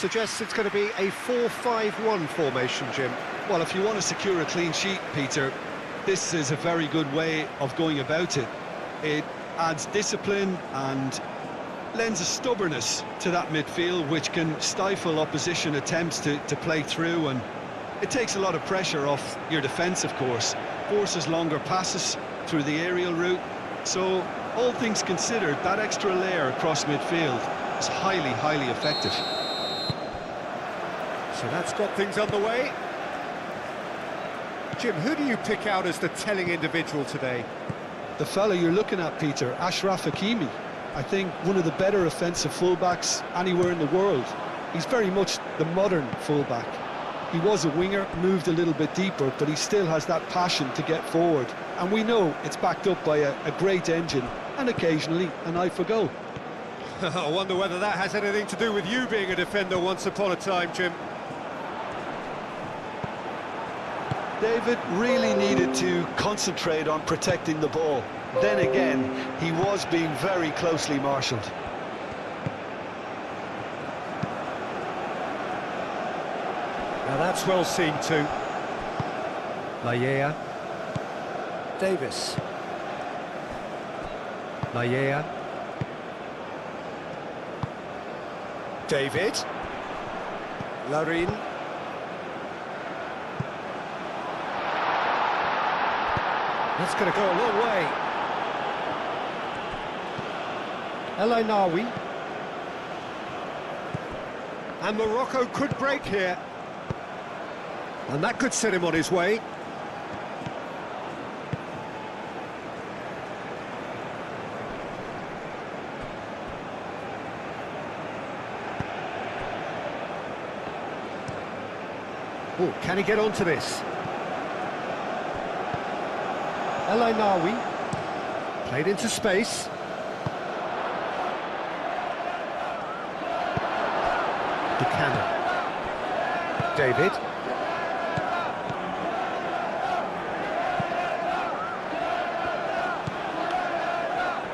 suggests it's going to be a 4-5-1 formation, Jim. Well, if you want to secure a clean sheet, Peter, this is a very good way of going about it. It adds discipline and lends a stubbornness to that midfield, which can stifle opposition attempts to play through, and it takes a lot of pressure off your defence, of course. Forces longer passes through the aerial route. So, all things considered, that extra layer across midfield is highly, highly effective. So that's got things underway. Jim, who do you pick out as the telling individual today? The fella you're looking at, Peter, Achraf Hakimi. I think one of the better offensive fullbacks anywhere in the world. He's very much the modern fullback. He was a winger, moved a little bit deeper, but he still has that passion to get forward. And we know it's backed up by a great engine and occasionally an eye for goal. I wonder whether that has anything to do with you being a defender once upon a time, Jim. David really needed to concentrate on protecting the ball. Then again, he was being very closely marshalled. Now that's well seen too. Layea. Davis. Layea. David. Larin. That's going to go a long way. El Ainawi. And Morocco could break here. And that could set him on his way. Oh, can he get onto this? El Ainawi. Played into space. Buchanan. David.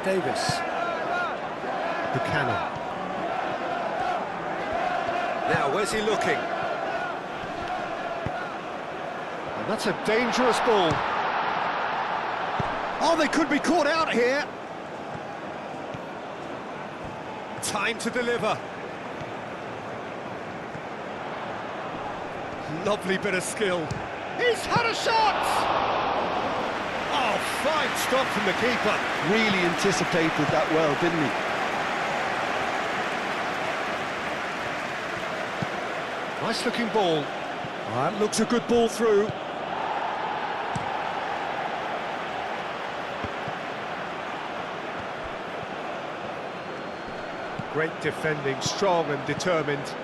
Davis. Buchanan. Now, where's he looking? And that's a dangerous ball. Oh, they could be caught out here. Time to deliver. Lovely bit of skill. He's had a shot! Oh, fine stop from the keeper. Really anticipated that well, didn't he? Nice looking ball. That looks a good ball through. Great defending, strong and determined.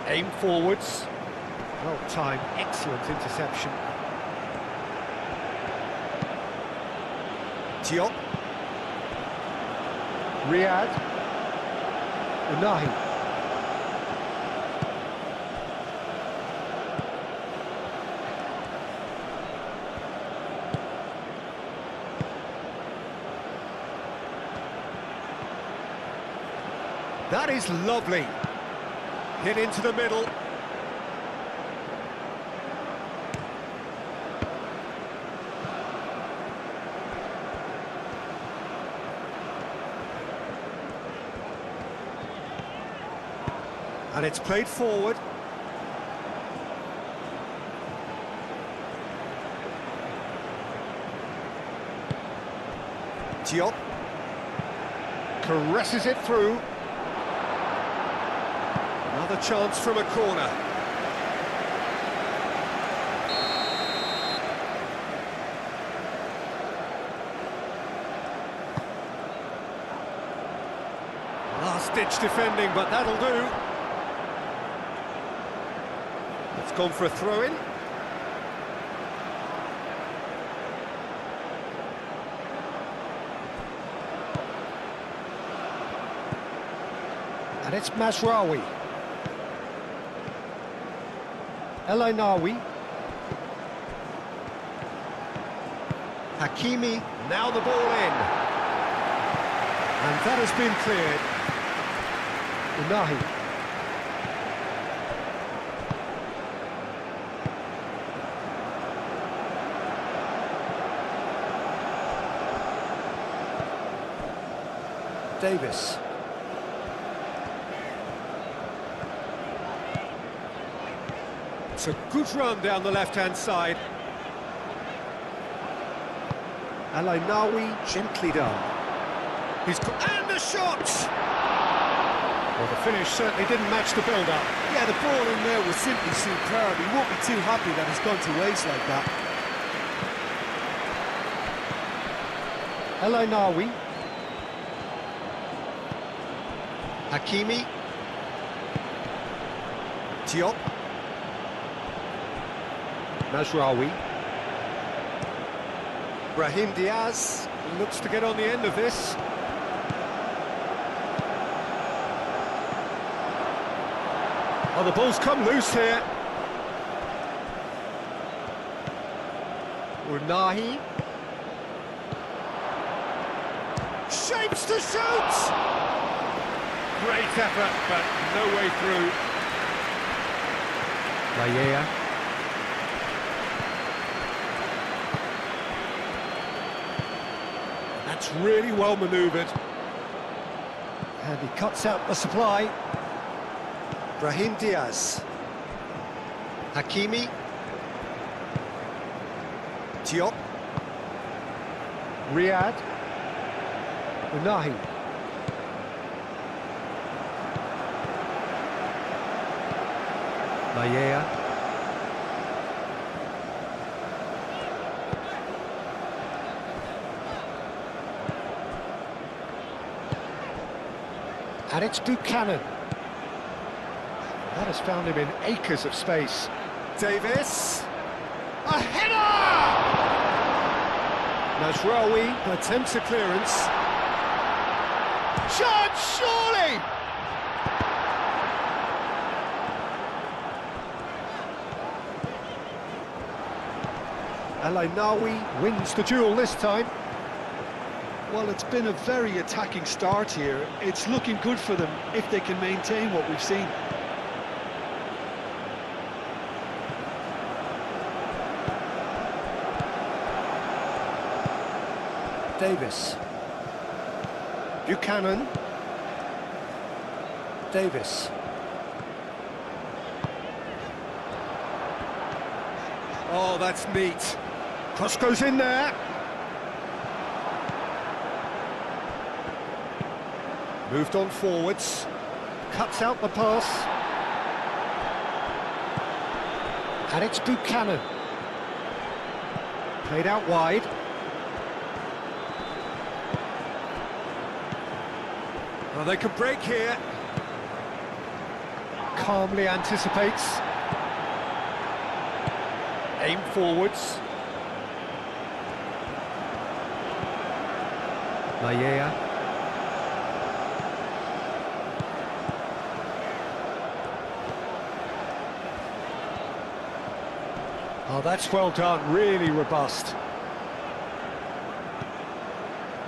Aim forwards. Well timed, excellent interception. Diop. Riyad. Unahi. That is lovely. Hit into the middle. And it's played forward. Diop caresses it through. Another chance from a corner. Last-ditch defending, but that'll do. It's gone for a throw-in. And it's Mazraoui. El Ainaoui. Hakimi, now the ball in. And that has been cleared. Unahi. Davis. It's a good run down the left-hand side. El Ainaoui, gently done. And the shot! Well, the finish certainly didn't match the build-up. Yeah, the ball in there was simply superb. He won't be too happy that it's gone to waste like that. El Ainaoui. Hakimi. Diop. Mazraoui. Brahim Diaz looks to get on the end of this. Oh, the ball's come loose here. Unahi. Shapes to shoot! Great effort, but no way through. Layea. That's really well manoeuvred. And he cuts out the supply. Brahim Diaz. Hakimi. Diop. Riyad. Unahi. Layea. And it's Buchanan. That has found him in acres of space. Davis. A header! Mazraoui attempts a clearance. Chance, surely! El Ainaoui wins the duel this time. Well, it's been a very attacking start here. It's looking good for them if they can maintain what we've seen. Davis. Buchanan. Davis. Oh, that's neat. Cross goes in there. Moved on forwards. Cuts out the pass. And it's Buchanan. Played out wide. Well, they could break here. Calmly anticipates. Aim forwards. Layea. Oh, that's well done, really robust.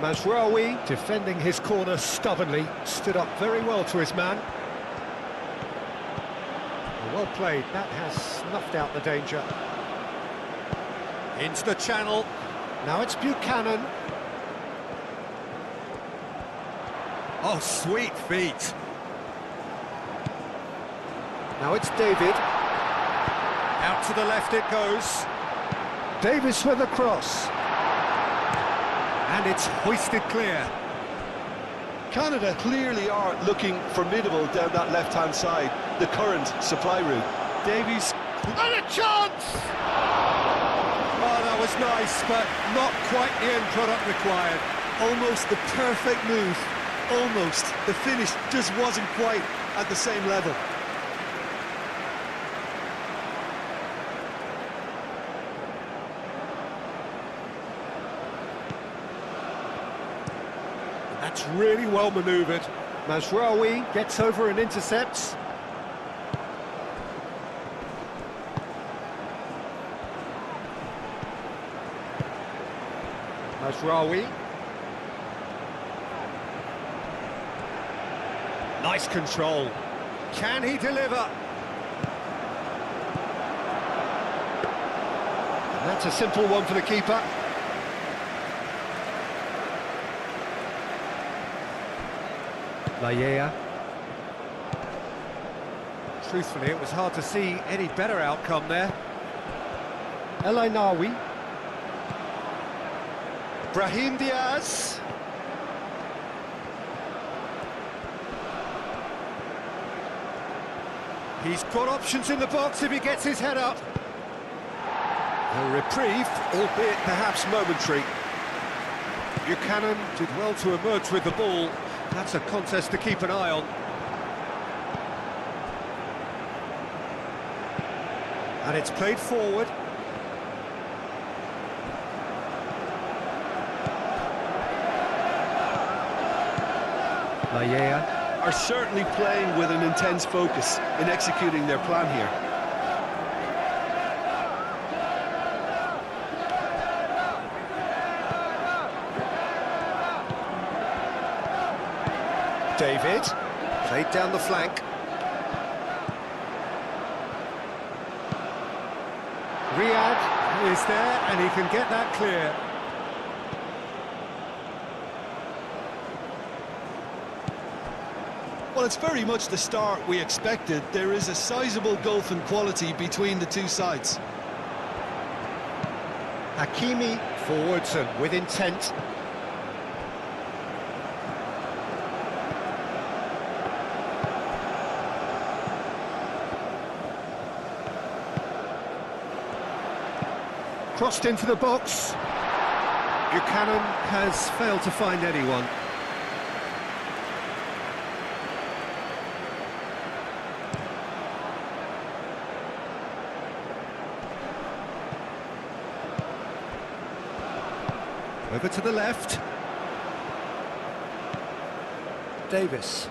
Mazraoui, defending his corner stubbornly, stood up very well to his man. Well played, that has snuffed out the danger. Into the channel, now it's Buchanan. Oh, sweet feet. Now it's David. Out to the left it goes. Davis with a cross. And it's hoisted clear. Canada clearly are looking formidable down that left-hand side, the current supply route. Davies. And a chance! Oh, that was nice, but not quite the end product required. Almost the perfect move. Almost. The finish just wasn't quite at the same level. That's really well manoeuvred. Mazraoui gets over and intercepts. Mazraoui. Nice control. Can he deliver? And that's a simple one for the keeper. Laya. Truthfully, it was hard to see any better outcome there. El Ainawi. Brahim Diaz. He's got options in the box if he gets his head up. A reprieve, albeit perhaps momentary. Buchanan did well to emerge with the ball. That's a contest to keep an eye on. And it's played forward. Laya. Are certainly playing with an intense focus in executing their plan here. David, played down the flank. Riyad is there and he can get that clear. Well, it's very much the start we expected. There is a sizable gulf in quality between the two sides. Hakimi forwards and with intent. Crossed into the box. Buchanan has failed to find anyone. Over to the left. Davis.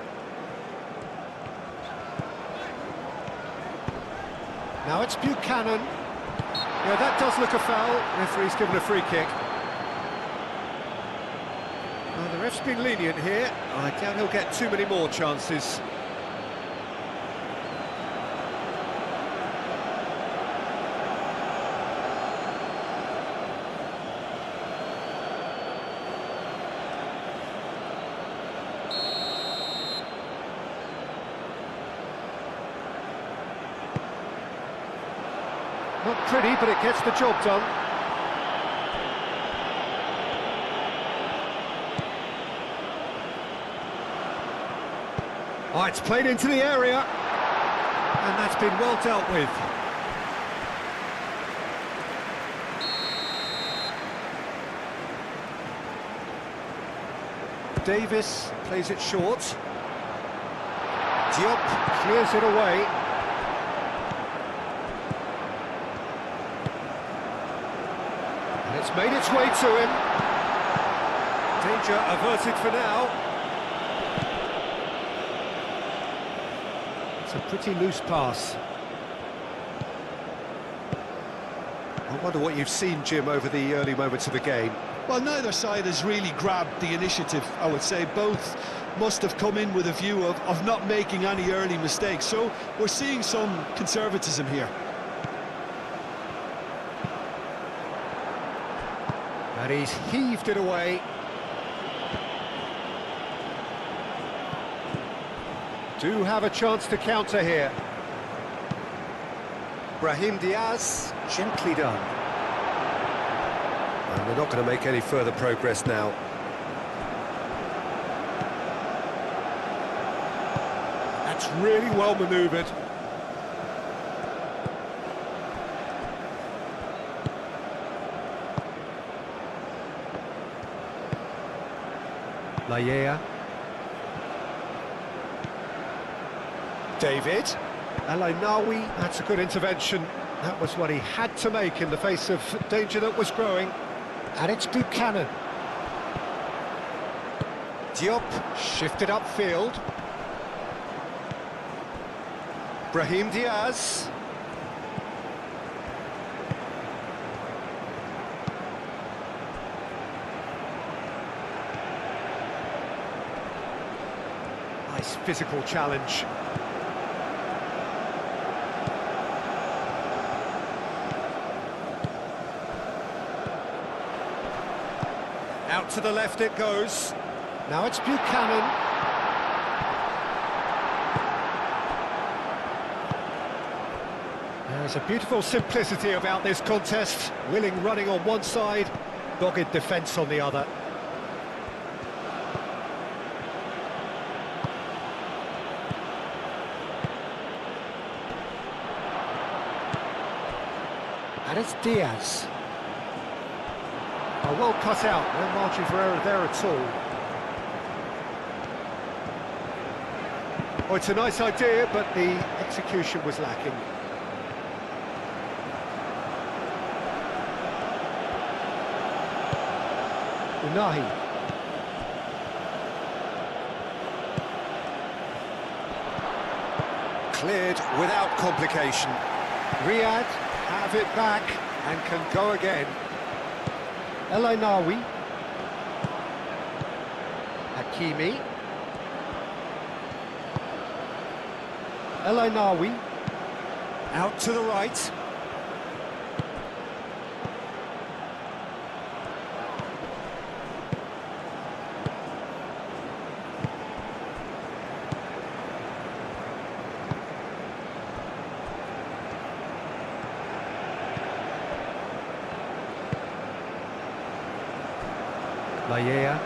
Now it's Buchanan. Yeah, that does look a foul. Referee's given a free kick. Well, the ref's been lenient here. I doubt he'll get too many more chances. Not pretty, but it gets the job done. Oh, it's played into the area. And that's been well dealt with. Davis plays it short. Diop clears it away. It's made its way to him. Danger averted for now. It's a pretty loose pass. I wonder what you've seen, Jim, over the early moments of the game. Well, neither side has really grabbed the initiative, I would say. Both must have come in with a view of not making any early mistakes. So we're seeing some conservatism here. And he's heaved it away. Do have a chance to counter here. Brahim Diaz, gently done. And they're not going to make any further progress now. That's really well manoeuvred. Laya. David. El Ainawi, that's a good intervention. That was what he had to make in the face of danger that was growing. And it's Buchanan. Diop shifted upfield. Brahim Diaz. Nice physical challenge. Out to the left it goes. Now it's Buchanan. There's a beautiful simplicity about this contest. Willing running on one side, dogged defence on the other. And it's Diaz. Oh, well cut out, no margin for error there at all. Oh, it's a nice idea, but the execution was lacking. Unahi. Cleared without complication. Riyad have it back and can go again. El Ainawi. Hakimi. El Ainawi. Out to the right. Laya.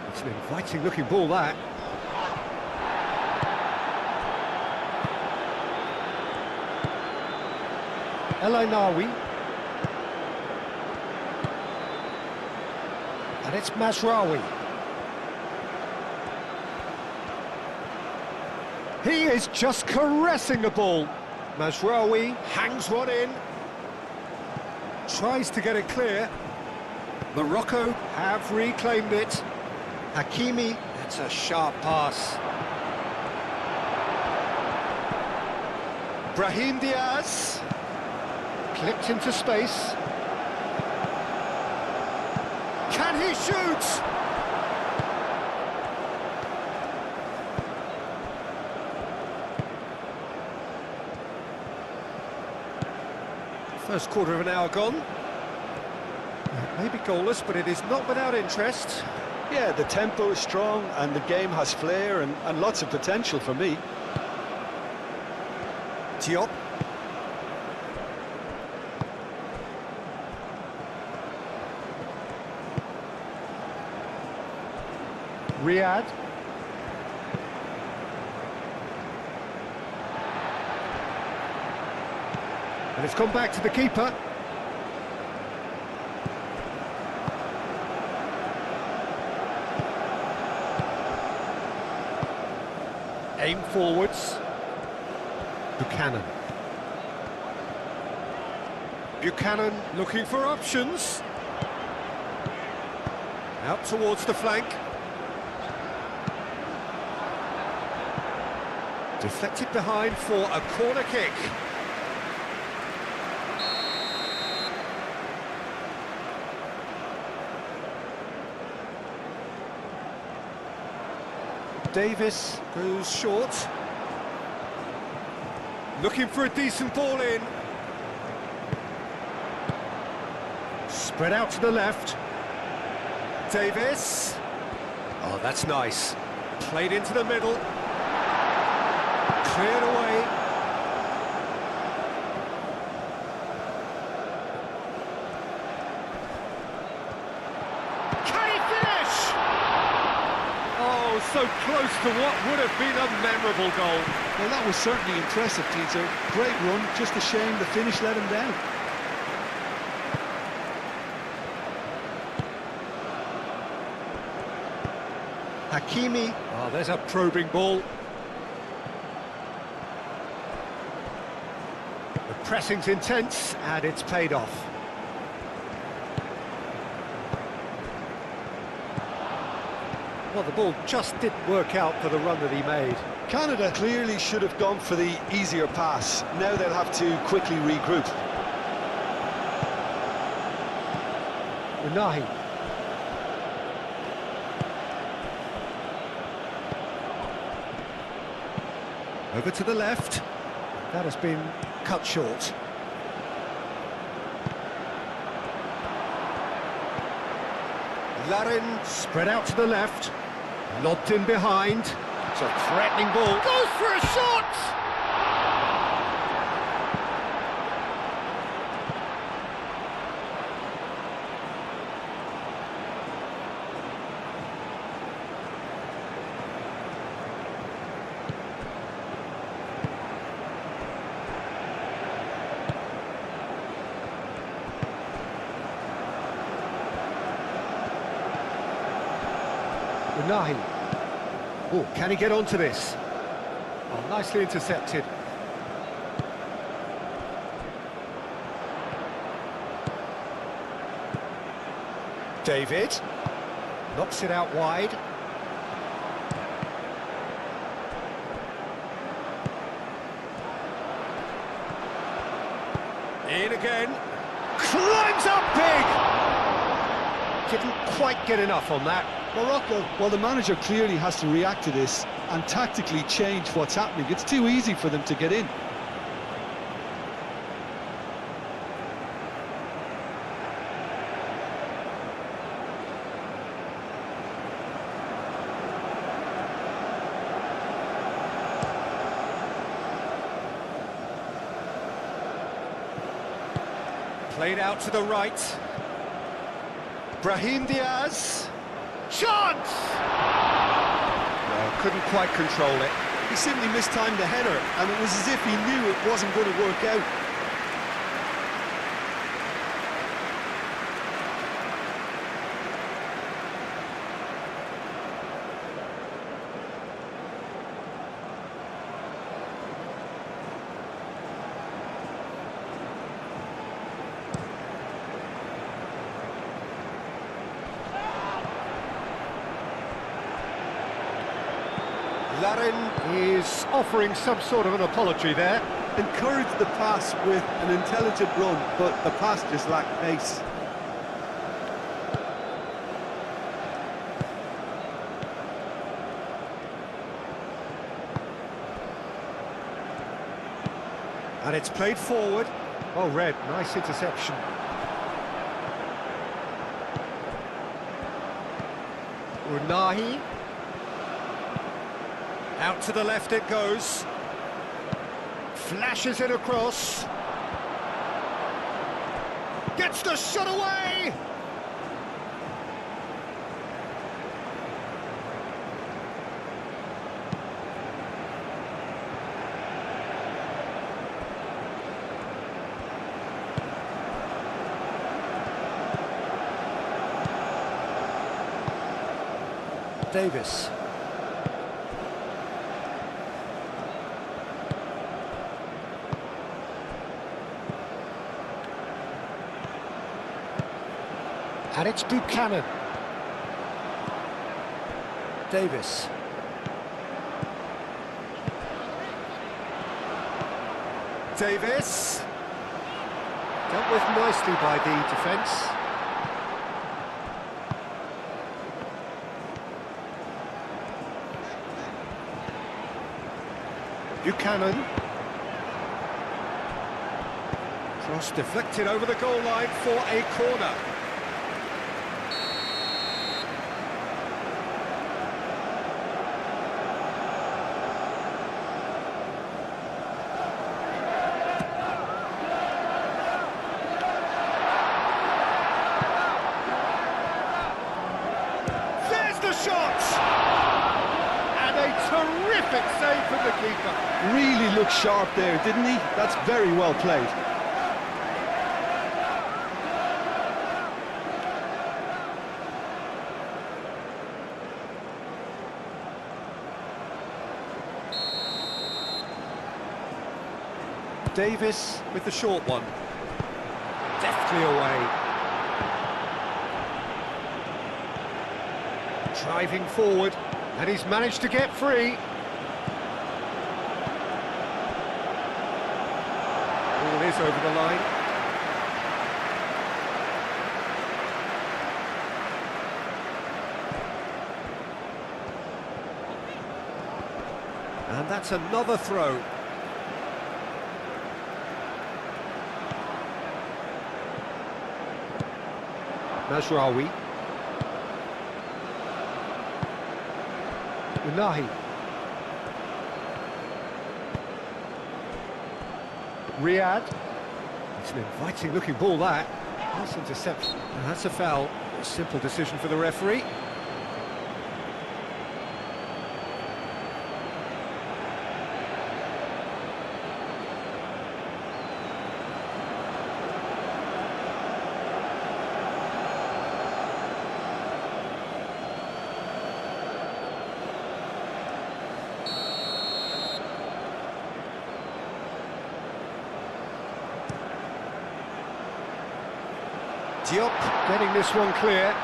It's an inviting looking ball, that. El Ainawi. And it's Mazraoui. He is just caressing the ball. Mazraoui hangs one in. Tries to get it clear. Morocco have reclaimed it. Hakimi, that's a sharp pass. Brahim Diaz. Clipped into space. Can he shoot? First quarter of an hour gone. Maybe goalless, but it is not without interest. Yeah, the tempo is strong and the game has flair and lots of potential for me. Diop. Riyad. And it's gone back to the keeper. Aim forwards. Buchanan. Buchanan looking for options. Out towards the flank. Deflected behind for a corner kick. Davis goes short. Looking for a decent ball in. Spread out to the left. Davis. Oh, that's nice. Played into the middle. Cleared away. Can he finish? Oh, so close to what would have been a memorable goal. Well, that was certainly impressive, Peter. Great run, just a shame the finish let him down. Hakimi. Oh, there's a probing ball. pressing's intense, and it's paid off. Well, the ball just didn't work out for the run that he made. Canada clearly should have gone for the easier pass. Now they'll have to quickly regroup. Unahi. Over to the left. That has been cut short. Larin spread out to the left. Lobbed in behind. It's a threatening ball. Goes for a shot! Unahi. Oh, can he get onto this? Oh, nicely intercepted. David knocks it out wide. In again. Climbs up big! Didn't quite get enough on that. Morocco, well, the manager clearly has to react to this and tactically change what's happening. It's too easy for them to get in. Played out to the right. Brahim Diaz. Chance! Well, couldn't quite control it. He simply mistimed the header, and it was as if he knew it wasn't going to work out. Larin is offering some sort of an apology there. Encouraged the pass with an intelligent run, but the pass just lacked pace. And it's played forward. Oh, Red, nice interception. Unahi. Out to the left it goes. Flashes it across. Gets the shot away! Davis. And it's Buchanan. Davis. Davis. Dealt with nicely by the defence. Buchanan. Cross deflected over the goal line for a corner. Terrific save from the keeper. Really looked sharp there, didn't he? That's very well played. Davis with the short one. Deftly away. Driving forward, and he's managed to get free. Ball is over the line. And that's another throw. Mazraoui. Unahi. Riyad. It's an inviting looking ball, that. Nice interception. And that's a foul. A simple decision for the referee. Diop getting this one clear.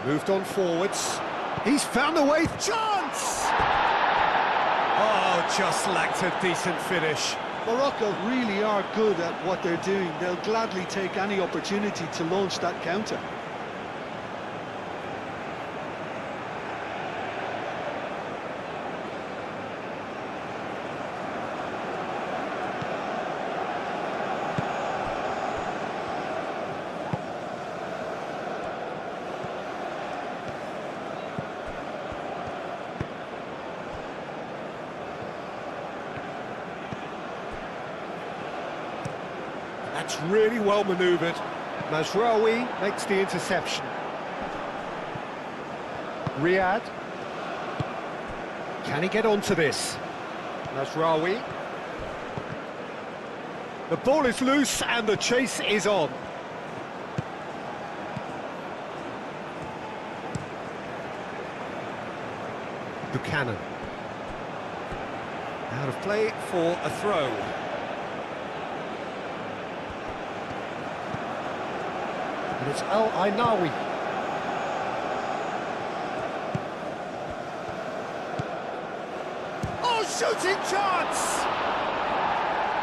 Moved on forwards. He's found a way. Chance! Oh, just lacked a decent finish. Morocco really are good at what they're doing. They'll gladly take any opportunity to launch that counter. That's really well manoeuvred. Mazraoui makes the interception. Riyad. Can he get onto this? Mazraoui. The ball is loose and the chase is on. Buchanan. Out of play for a throw. And it's El-Ainawi. Oh, shooting chance!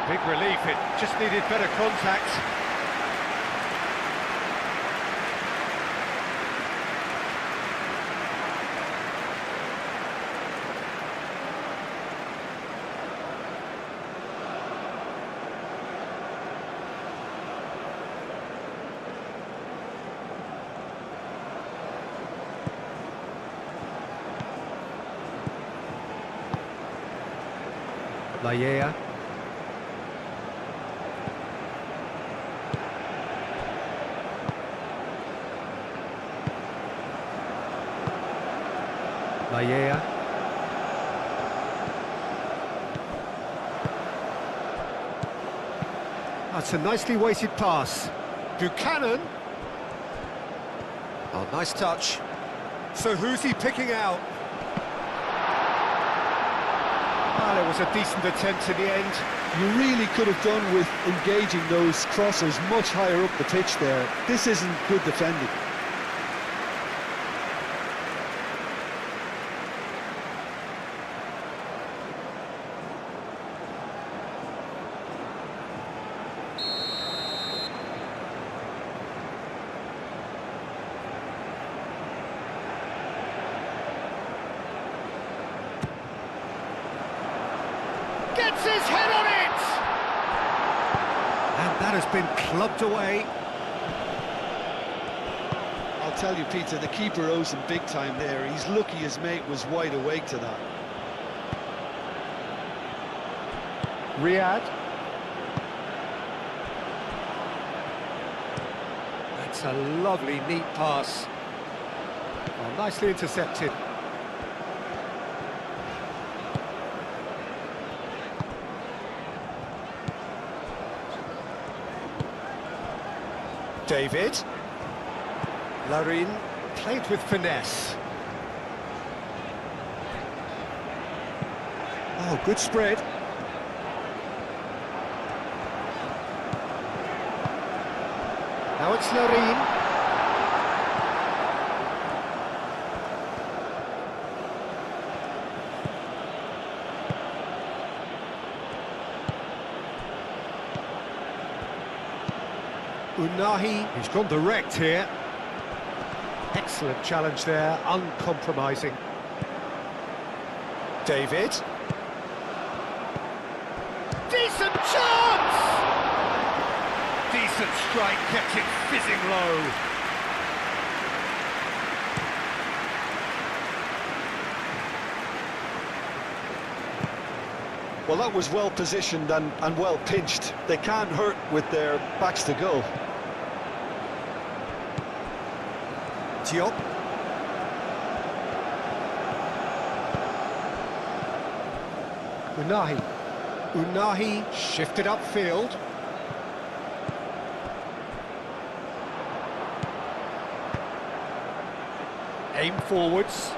Big relief, it just needed better contact. Laya. Laya. That's a nicely weighted pass. Buchanan. Oh, nice touch. So who's he picking out? Well, it was a decent attempt in the end. You really could have done with engaging those crossers much higher up the pitch there. This isn't good defending. Gets his head on it! And that has been clubbed away. I'll tell you, Peter, the keeper owes him big time there. He's lucky his mate was wide awake to that. Riyad. That's a lovely, neat pass. Oh, nicely intercepted. David. Larin Played with finesse. Oh, good spread. Now it's Loreen. Unahi, he's gone direct here. Excellent challenge there, uncompromising. David. Decent chance! Decent strike, kept it fizzing low. Well, that was well positioned and well pinched. They can't hurt with their backs to goal. Diop. Unahi. Unahi shifted upfield. Aim forwards.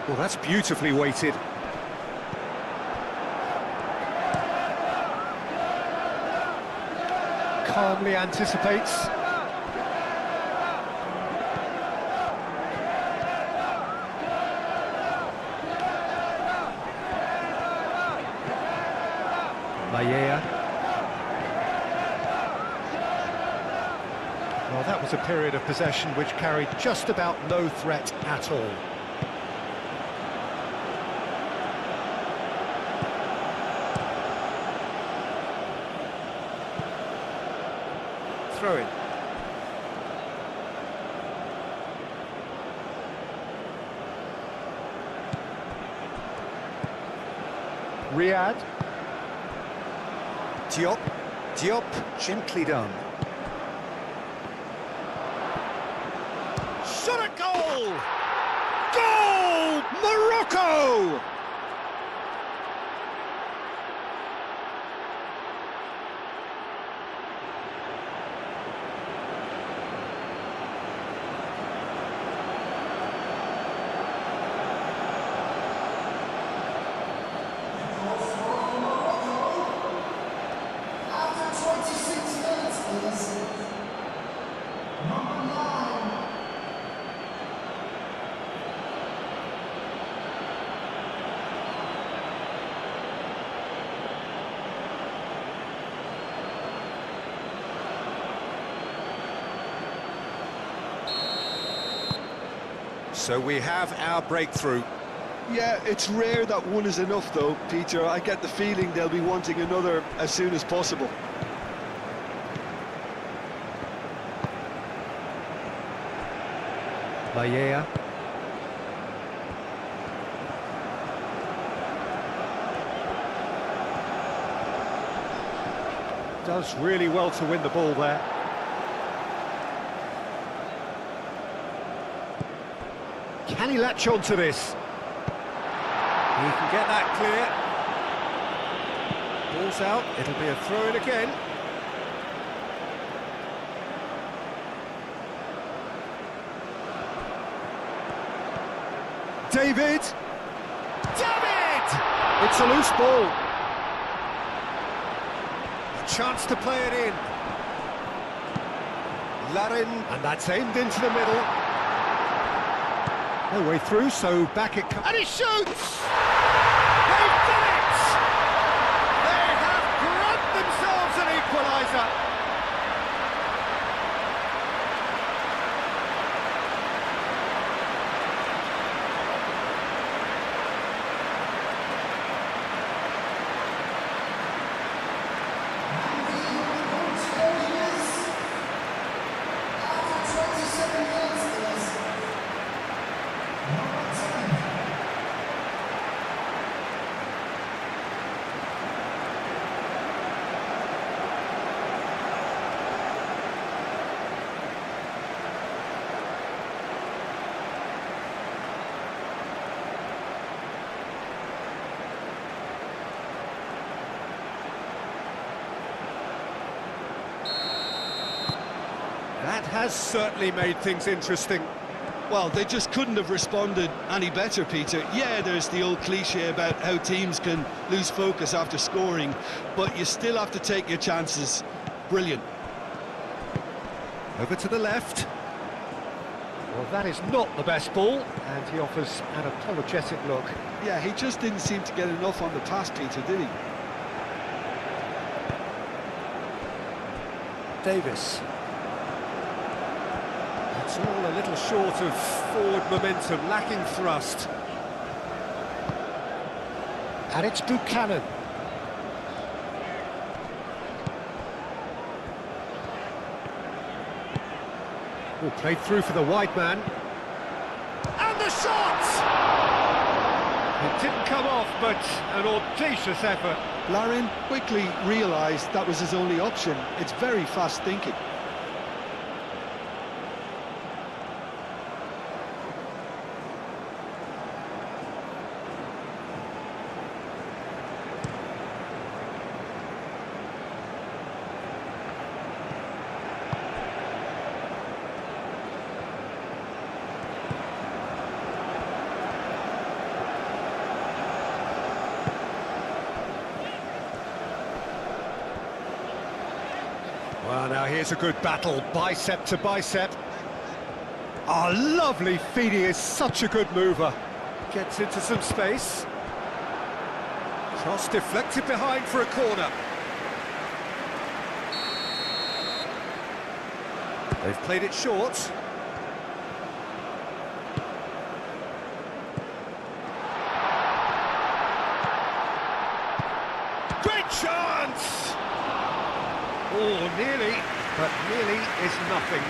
Well, that's beautifully weighted. Calmly anticipates. Well, that was a period of possession which carried just about no threat at all. Throw in. Riyad. Diop. Diop, gently done. Shot a goal! Goal! Morocco! So we have our breakthrough. Yeah, it's rare that one is enough though, Peter. I get the feeling they'll be wanting another as soon as possible. Valleja. Does really well to win the ball there. Can he latch on to this? He can get that clear. Ball's out, it'll be a throw-in again. David! David! It's a loose ball. A chance to play it in. Larin, and that's aimed into the middle. No way through, so back it comes. And he shoots! They've done it! They have grabbed themselves an equaliser. has certainly made things interesting. Well, they just couldn't have responded any better, Peter. Yeah, there's the old cliche about how teams can lose focus after scoring, but you still have to take your chances. Brilliant. Over to the left. Well, that is not the best ball, and he offers an apologetic look. Yeah, he just didn't seem to get enough on the pass, Peter, did he? Davis. It's all a little short of forward momentum, lacking thrust. And it's Buchanan. Oh, played through for the wide man. And the shot! It didn't come off, but an audacious effort. Larin quickly realised that was his only option. It's very fast thinking. Well, now here's a good battle, bicep to bicep. Oh, lovely feed, he is such a good mover. Gets into some space. Cross deflected behind for a corner. They've played it short. Great chance! Oh, nearly, but nearly is nothing.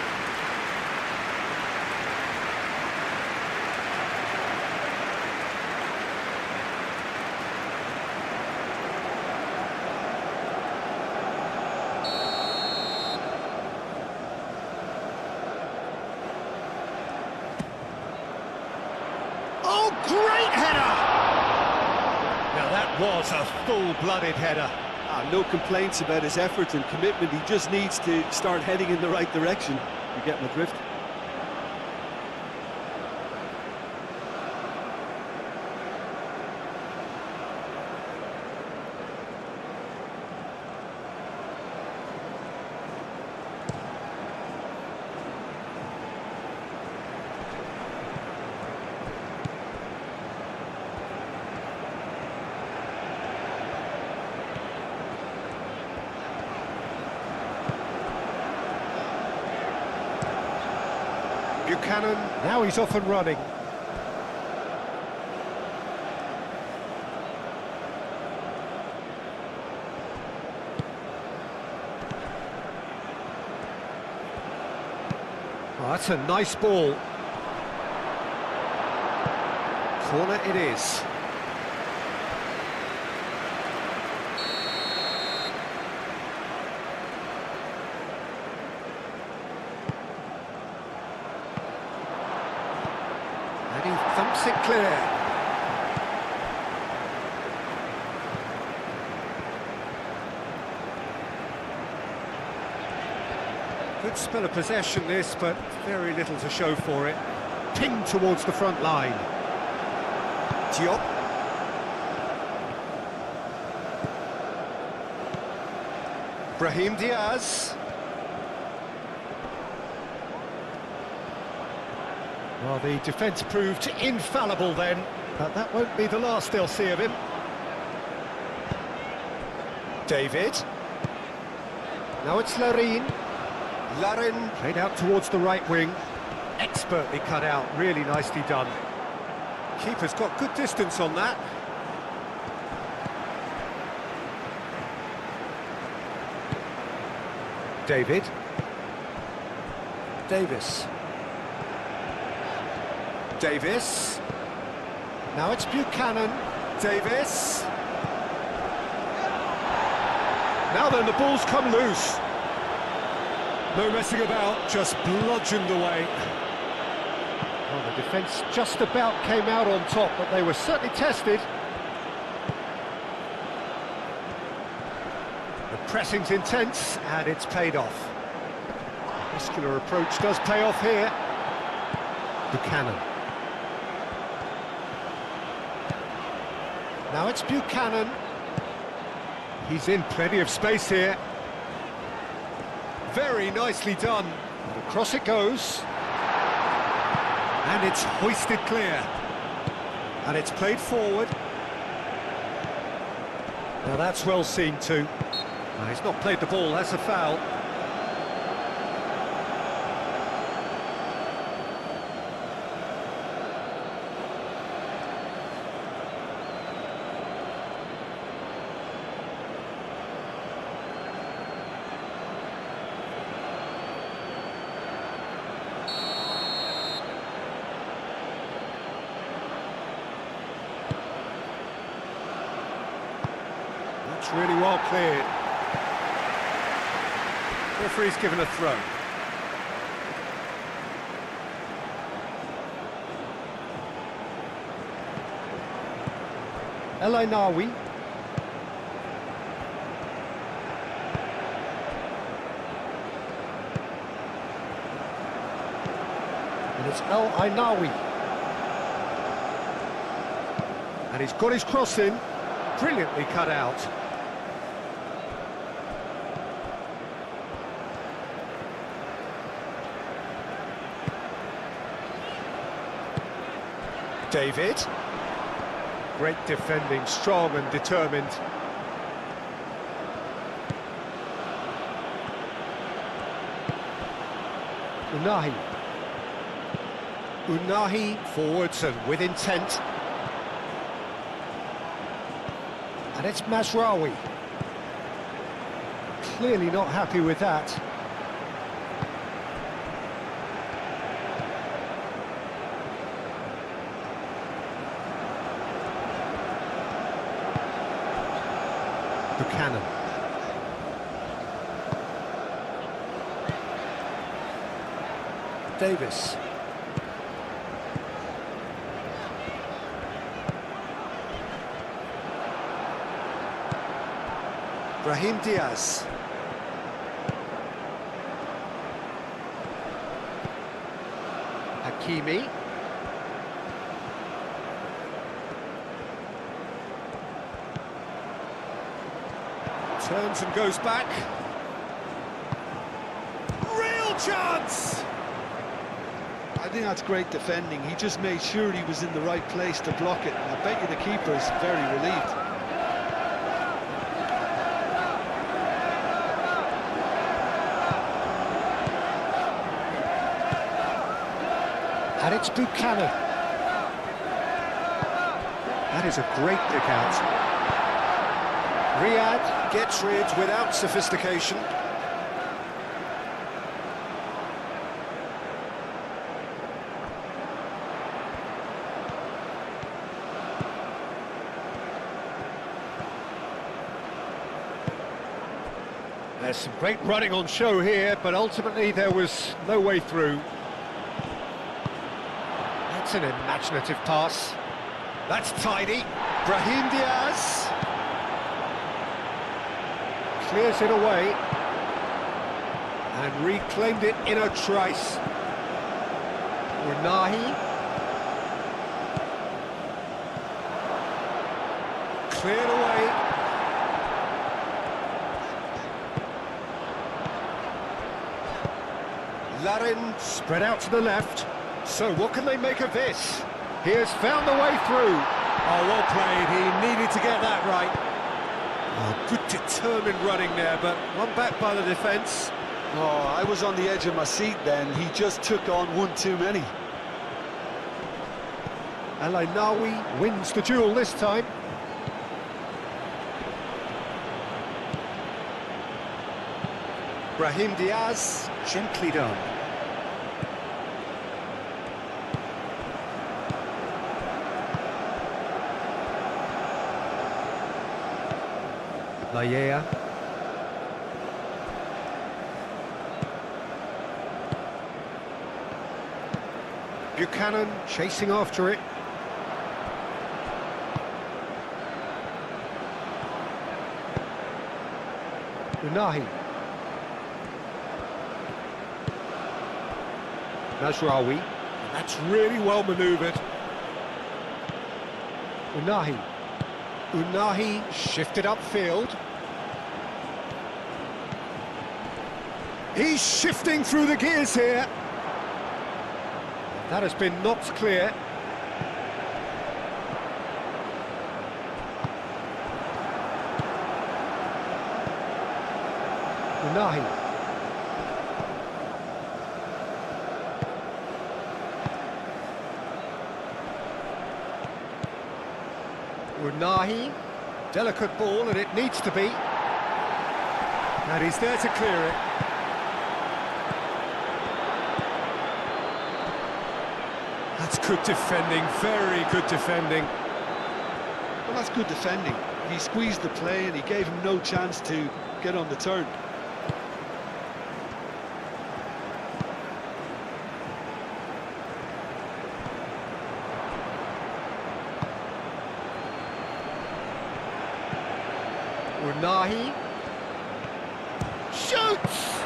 Oh, great header! Now that was a full-blooded header. No complaints about his effort and commitment. He just needs to start heading in the right direction. You get my drift? Buchanan, now he's off and running. Oh, that's a nice ball. Corner it is. And he thumps it clear. Good spell of possession this, but very little to show for it. Pinged towards the front line. Diop. Brahim Diaz. Well, the defence proved infallible then, but that won't be the last they'll see of him. David. Now it's Larin. Larin played out towards the right wing. Expertly cut out, really nicely done. Keeper's got good distance on that. David. Davis. Davis. Now it's Buchanan. Davis. Now then, the ball's come loose. No messing about, just bludgeoned away. Well, the defence just about came out on top, but they were certainly tested. The pressing's intense, and it's paid off. muscular approach does pay off here. Buchanan. Now it's Buchanan. He's in plenty of space here. Very nicely done. And across it goes. And it's hoisted clear. And it's played forward. Now that's well seen too. He's not played the ball, that's a foul. That's really well cleared. Referee's given a throw. El Ainawi. And it's El Ainawi. And he's got his cross in. Brilliantly cut out. David. Great defending, strong and determined. Unahi. Unahi forwards and with intent. And it's Mazraoui. Clearly not happy with that. Buchanan. Davis. Brahim Diaz. Hakimi. Turns and goes back. Real chance! I think that's great defending. He just made sure he was in the right place to block it. I bet you the keeper's very relieved. And it's Buchanan. That is a great pick out. Riyad gets rid without sophistication. There's some great running on show here, but ultimately there was no way through. That's an imaginative pass. That's tidy. Brahim Diaz. Clears it away. And reclaimed it in a trice. Unahi. Cleared away. Larin spread out to the left. So what can they make of this? He has found the way through. Oh, well played. He needed to get that right. Oh, good determined running there, but one back by the defence. Oh, I was on the edge of my seat then. He just took on one too many. El Ainawi wins the duel this time. Brahim Diaz, gently done. Laya. Buchanan chasing after it. Unahi. Mazraoui. That's really well manoeuvred. Unahi. Unahi shifted upfield. He's shifting through the gears here. That has been knocked clear. Unahi. Unahi. Delicate ball, and it needs to be. And he's there to clear it. That's good defending, very good defending. Well, that's good defending. He squeezed the play and he gave him no chance to get on the turn. Unahi shoots!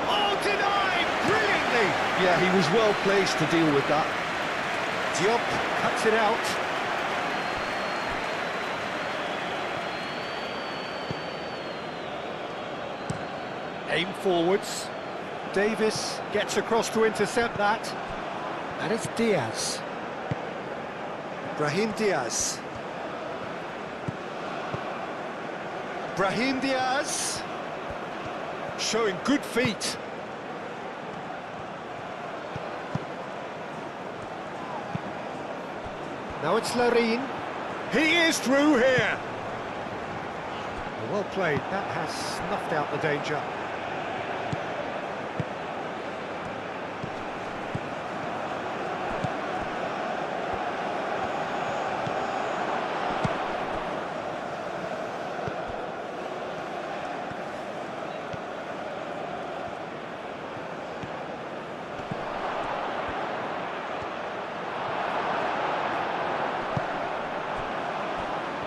Oh, denied brilliantly! Yeah, he was well placed to deal with that. Diop cuts it out. Aim forwards. Davis gets across to intercept that. And it's Diaz. Brahim Diaz. Brahim Diaz. Showing good feet. Now it's Larin. He is through here. Well played. That has snuffed out the danger.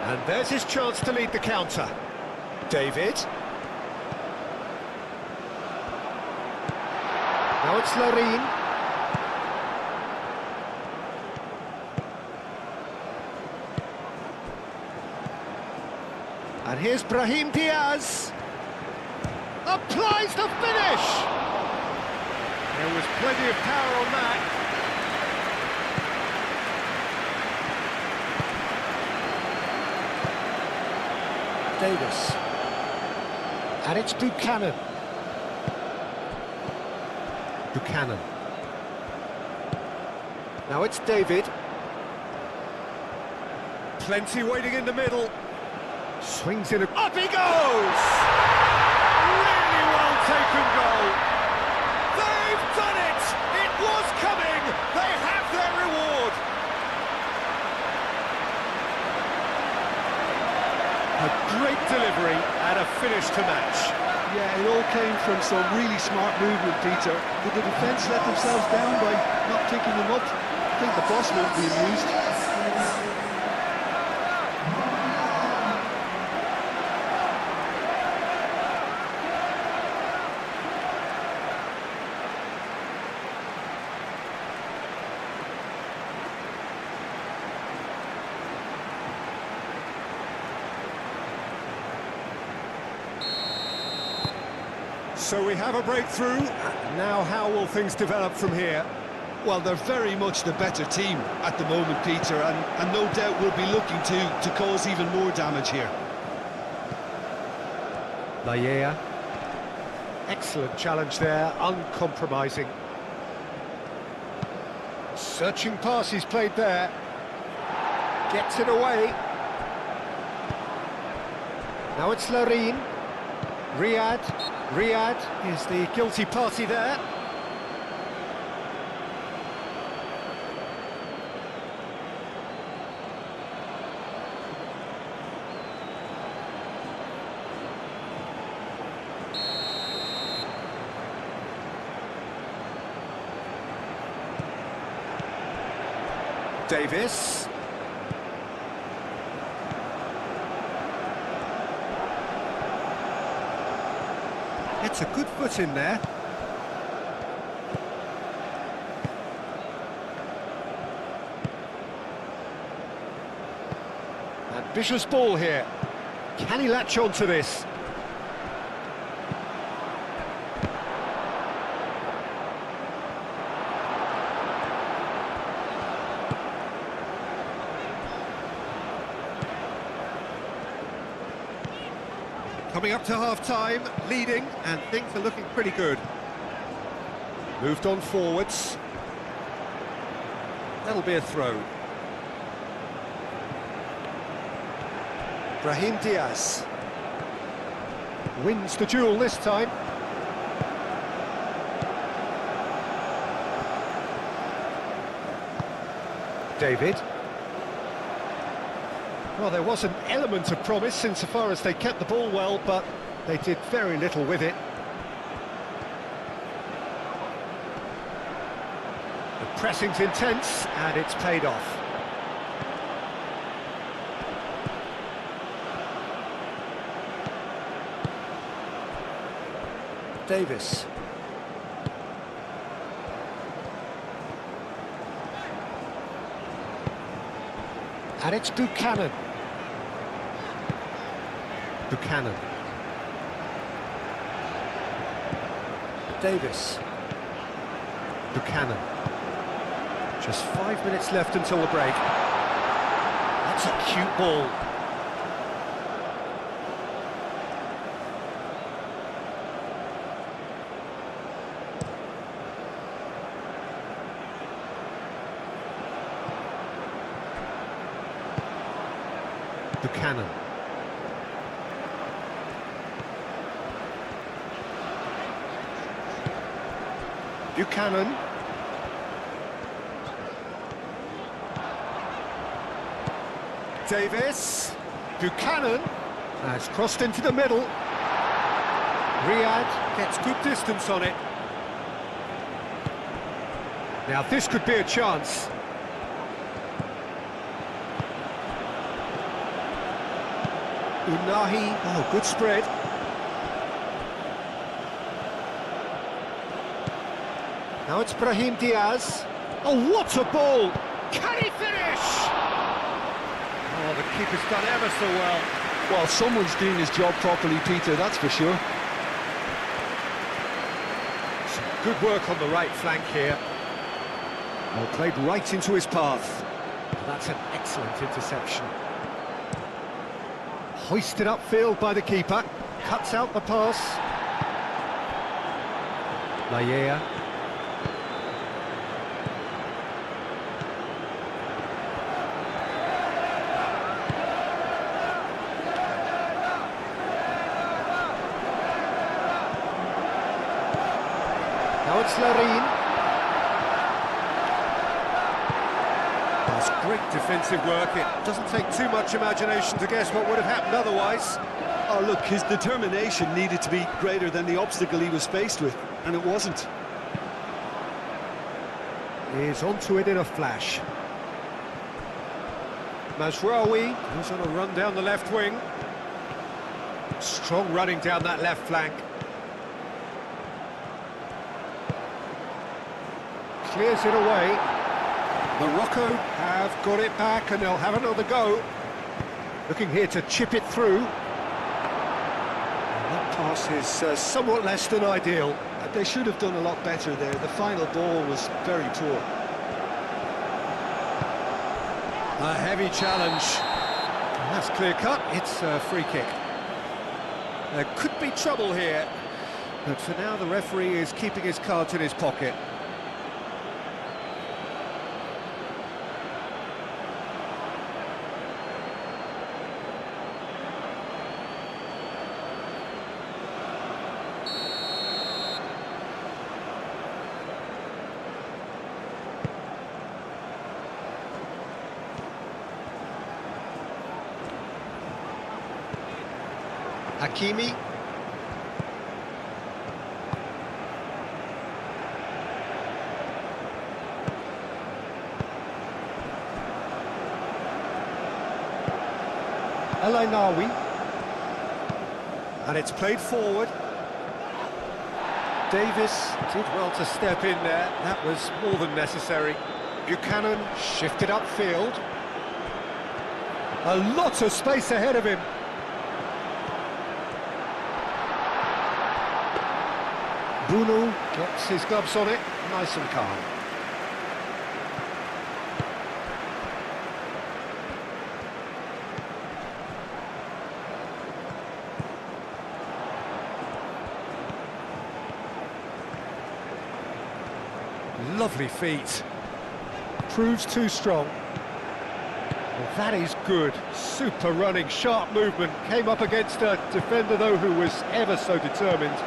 And there's his chance to lead the counter. David. Now it's Larin. And here's Brahim Diaz. Applies the finish! There was plenty of power on that. Davis. And it's Buchanan. Buchanan. Now it's David. Plenty waiting in the middle. Swings in. Up he goes! Really well taken goal. They've done it! It was coming! They have their reward! A great delivery and a finish to match. Yeah, it all came from some really smart movement, Peter. Did the defence let themselves down by not picking them up? I think the boss won't be amused. So we have a breakthrough. Now how will things develop from here? Well, they're very much the better team at the moment, Peter, and no doubt will be looking to cause even more damage here. Laia. Excellent challenge there, uncompromising. Searching pass he's played there. Gets it away. Now it's Larin. Riyad is the guilty party there. Davis. It's a good foot in there. Ambitious ball here. Can he latch on to this? Coming up to half-time, leading, and things are looking pretty good. Moved on forwards. That'll be a throw. Brahim Diaz wins the duel this time. David. Well, there was an element of promise insofar as they kept the ball well, but they did very little with it. The pressing's intense, and it's paid off. Davis. And it's Buchanan. Buchanan. Davis. Buchanan. Just 5 minutes left until the break. That's a cute ball. Buchanan. Buchanan. Davis. Buchanan has crossed into the middle. Riyad gets good distance on it. Now this could be a chance. Unahi, oh, good spread. Now it's Brahim Diaz. Oh, what a ball! Can he finish? Oh, the keeper's done ever so well. Well, someone's doing his job properly, Peter, that's for sure. Some good work on the right flank here. Well, played right into his path. That's an excellent interception. Hoisted upfield by the keeper. Cuts out the pass. Laya. Now it's Larin. That's great defensive work. It doesn't take too much imagination to guess what would have happened otherwise. Oh, look, his determination needed to be greater than the obstacle he was faced with, and it wasn't. He's onto it in a flash. Mazraoui goes on a run down the left wing. Strong running down that left flank. Clears it away. Morocco have got it back and they'll have another go. Looking here to chip it through. And that pass is somewhat less than ideal. They should have done a lot better there. The final ball was very poor. A heavy challenge. And that's clear cut. It's a free kick. There could be trouble here. But for now, the referee is keeping his cards in his pocket. Hakimi. El Ainawi. And it's played forward. Davis did well to step in there. That was more than necessary. Buchanan shifted upfield. A lot of space ahead of him. Bruno gets his gloves on it, nice and calm. Lovely feet. Proves too strong. Well, that is good. Super running, sharp movement. Came up against a defender, though, who was ever so determined.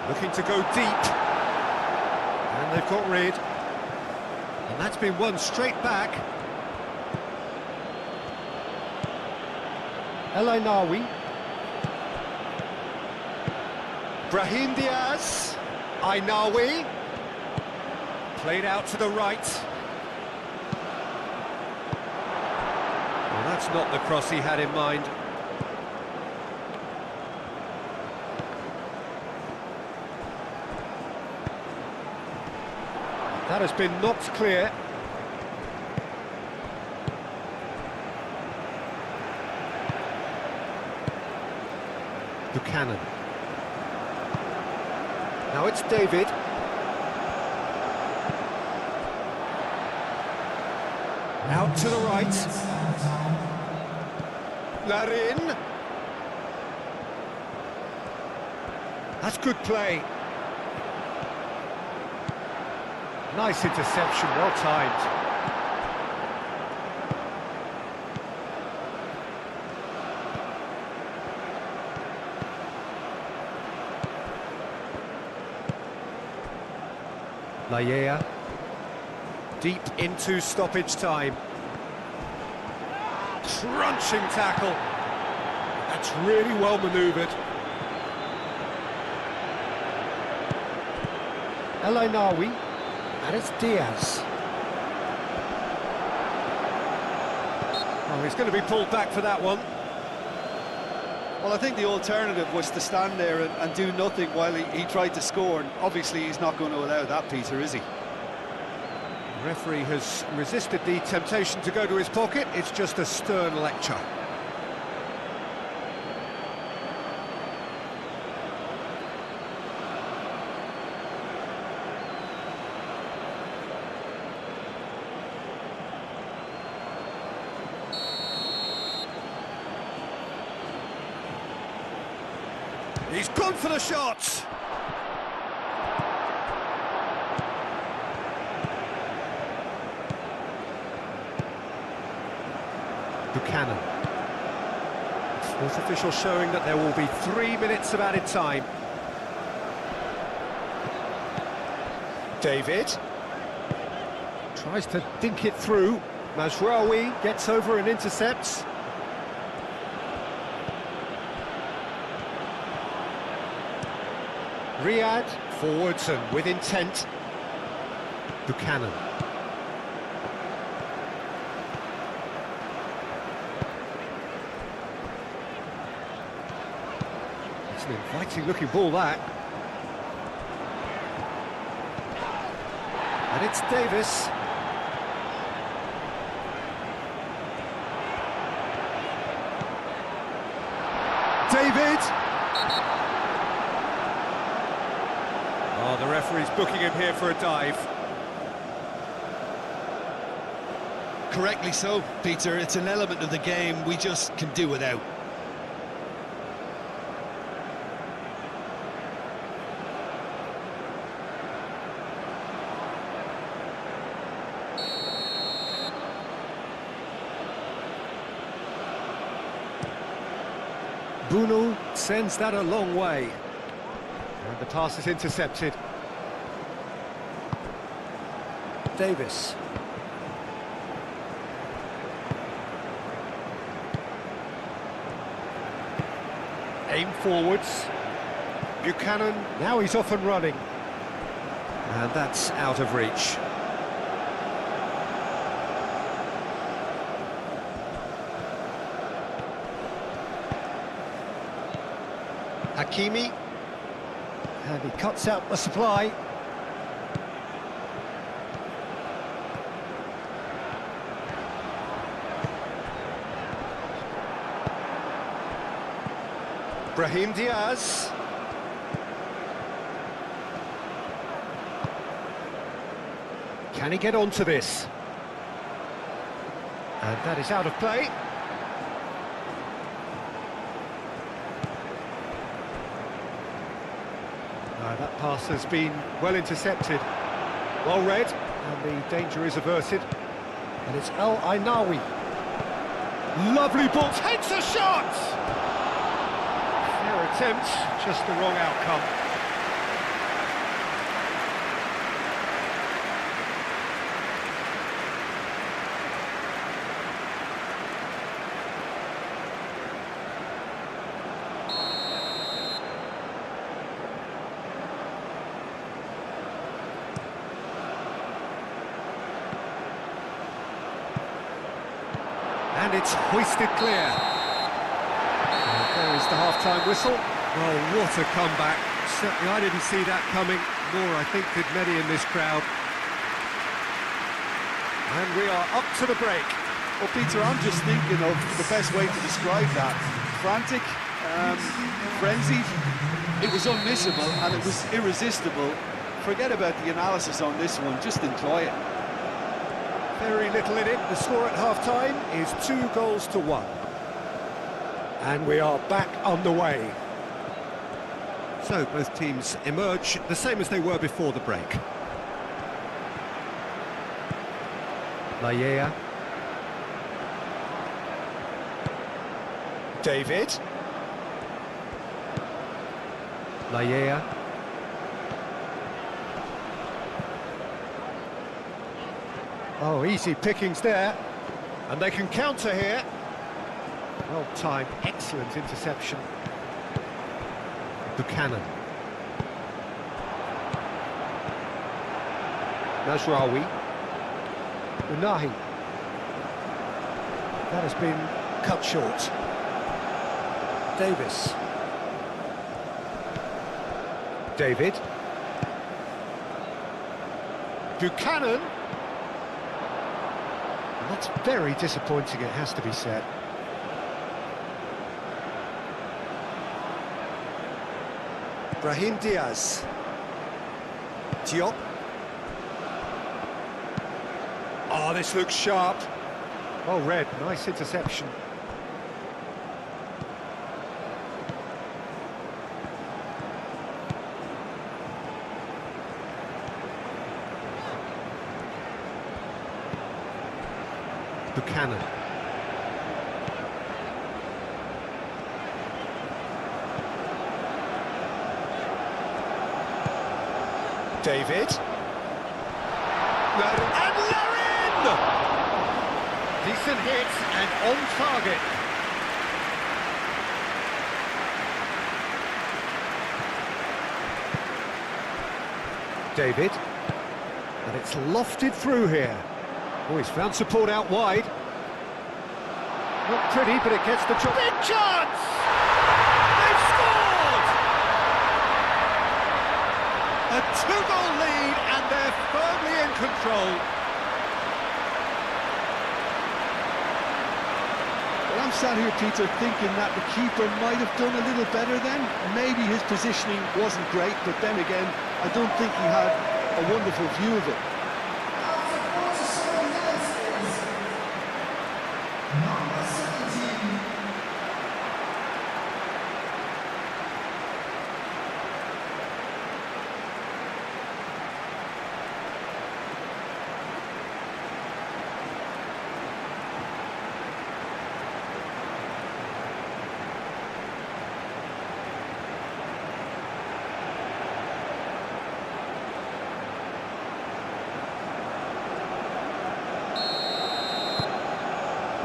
Looking to go deep. And they've got rid. And that's been won straight back. El Ainawi. Brahim Diaz. Ainawi. Played out to the right. Well, that's not the cross he had in mind. That has been knocked clear. Buchanan. Now it's David. Out to the right. Larin. That's good play. Nice interception, well timed. Laiea. Deep into stoppage time. Crunching tackle. That's really well manoeuvred. El Ainawi. And it's Diaz. Oh, he's going to be pulled back for that one. Well, I think the alternative was to stand there and do nothing while he tried to score. And obviously, he's not going to allow that, Peter, is he? The referee has resisted the temptation to go to his pocket. It's just a stern lecture. He's gone for the shots. Buchanan. Fourth official showing that there will be 3 minutes of added time. David. Tries to dink it through. Mazraoui gets over and intercepts. Riyad, forwards and with intent. Buchanan. It's an inviting looking ball, that. And it's Davis. David! Oh, the referee's booking him here for a dive. Correctly so, Peter. It's an element of the game we just can do without. Bruno sends that a long way. And the pass is intercepted. Davis. Aim forwards. Buchanan, now he's off and running. And that's out of reach. Hakimi. And he cuts out the supply. Brahim Diaz. Can he get onto this? And that is out of play. That pass has been well intercepted. Well read, and the danger is averted. And it's El Ainawi. Lovely ball, takes a shot! Fair attempt, just the wrong outcome. And it's hoisted clear. And there is the half-time whistle. Well, what a comeback. Certainly I didn't see that coming, nor I think did many in this crowd. And we are up to the break. Well, Peter, I'm just thinking of the best way to describe that. Frantic, frenzied. It was unmissable and it was irresistible. Forget about the analysis on this one, just enjoy it. Very little in it. The score at half-time is 2-1. And we are back underway. So both teams emerge the same as they were before the break. Layea. David. Layea. Oh, easy pickings there. And they can counter here. Well timed, excellent interception. Buchanan. Mazraoui. Unahi. That has been cut short. Davis. David. Buchanan. That's very disappointing, it has to be said. Brahim Diaz. Diop. Oh, this looks sharp. Well read, nice interception. Buchanan. David. And Larin! Decent hit and on target. David. And it's lofted through here. Oh, he's found support out wide. Not pretty, but it gets the job. Big chance! They've scored! A 2-goal lead, and they're firmly in control. Well, I'm sat here, Peter, thinking that the keeper might have done a little better then. Maybe his positioning wasn't great, but then again, I don't think he had a wonderful view of it.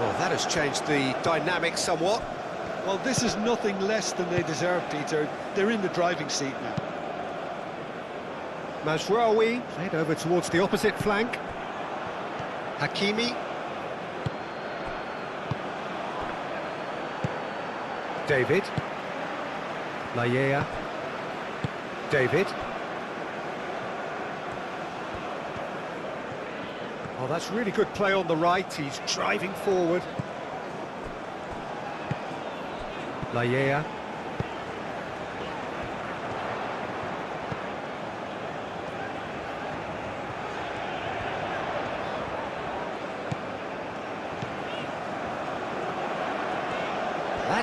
Well, that has changed the dynamic somewhat. Well, this is nothing less than they deserve, Peter. They're in the driving seat now. Mazraoui played over towards the opposite flank. Hakimi. David. Layea. David. Oh, that's really good play on the right. He's driving forward. Layea.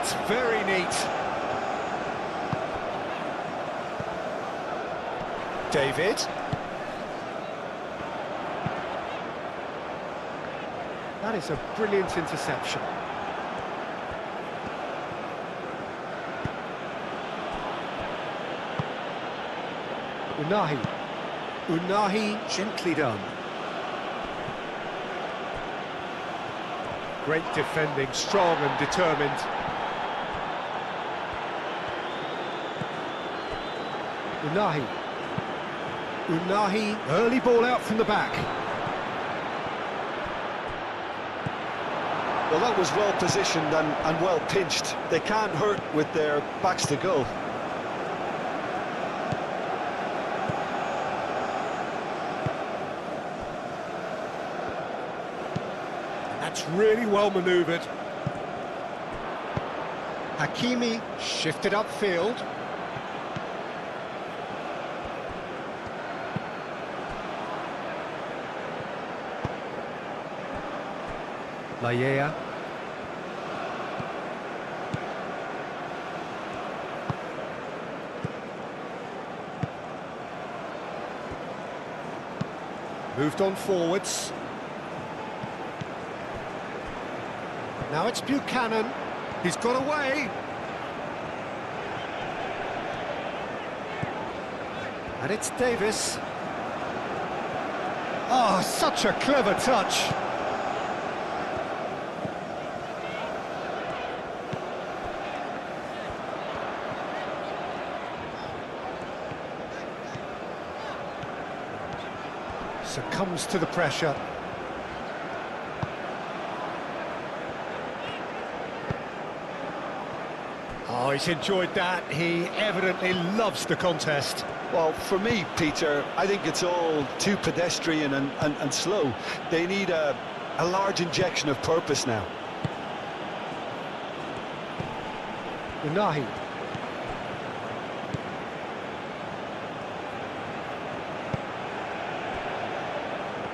That's very neat. David. That is a brilliant interception. Unahi, gently done. Great defending, strong and determined. Unahi, early ball out from the back. Well, that was well positioned and well pinched. They can't hurt with their backs to goal. That's really well manoeuvred. Hakimi shifted upfield. Laya. Moved on forwards. Now it's Buchanan. He's got away. And it's Davis. Oh, such a clever touch. Succumbs to the pressure. Oh, he's enjoyed that. He evidently loves the contest. Well, for me, Peter, I think it's all too pedestrian and slow. They need a large injection of purpose now. Unahi.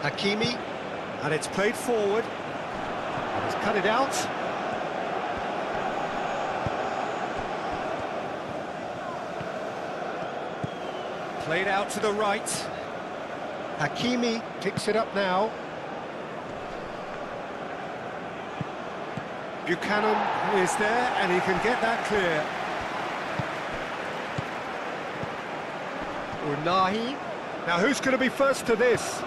Hakimi, and it's played forward. He's cut it out. Played out to the right. Hakimi picks it up now. Buchanan is there, and he can get that clear. Unahi. Now who's going to be first to this?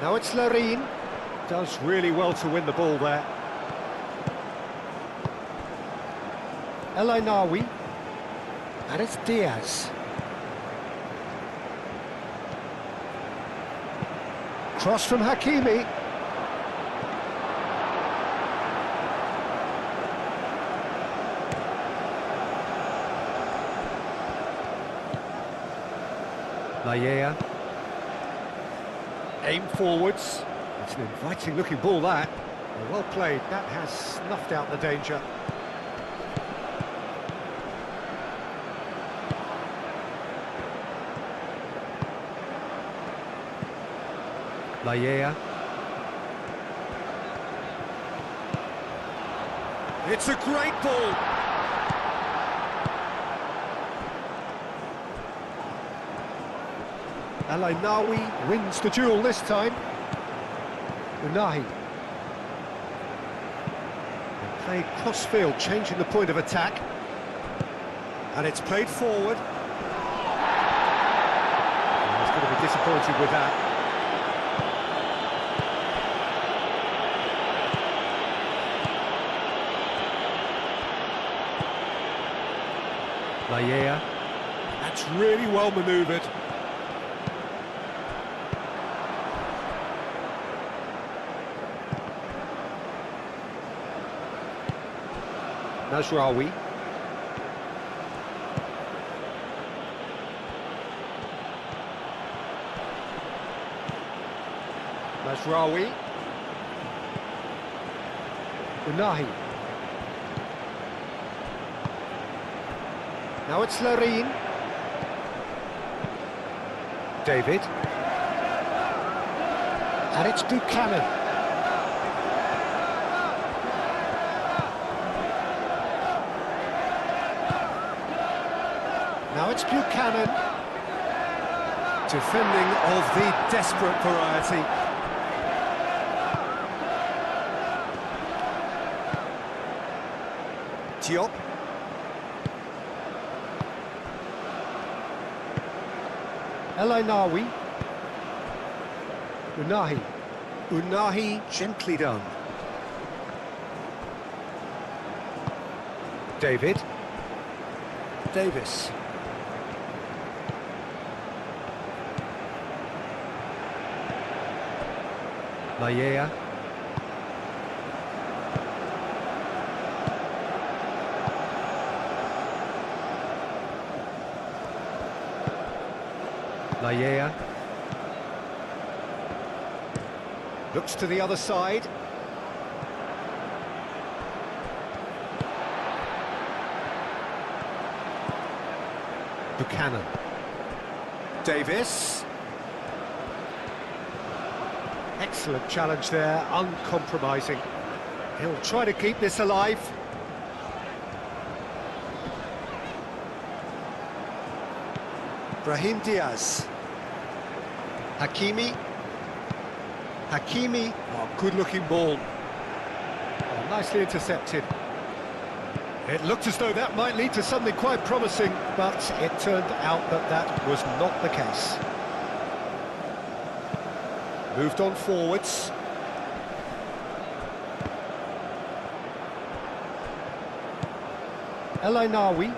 Now it's Larine. Does really well to win the ball there. El Ainawi. And it's Diaz. Cross from Hakimi. Laya. Aim forwards. It's an inviting looking ball that. Well played, that has snuffed out the danger. Laya. It's a great ball. El Ainawi wins the duel this time. Unahi. Played cross-field, changing the point of attack. And it's played forward. He's going to be disappointed with that. Laya. That's really well manoeuvred. Nasraoui. Nasraoui. Unahi. Now it's Larine. David. And it's Buchanan. it's Buchanan. Defending of the desperate variety. Diop. El Ainawi. Unahi. Unahi, gently done. David. Davis. Layea. Layea. Looks to the other side. Buchanan. Davis. Excellent challenge there, uncompromising. He'll try to keep this alive. Brahim Diaz. Hakimi. Hakimi. Oh, good-looking ball. Oh, nicely intercepted. It looked as though that might lead to something quite promising, but it turned out that that was not the case. Moved on forwards. El Ainawi.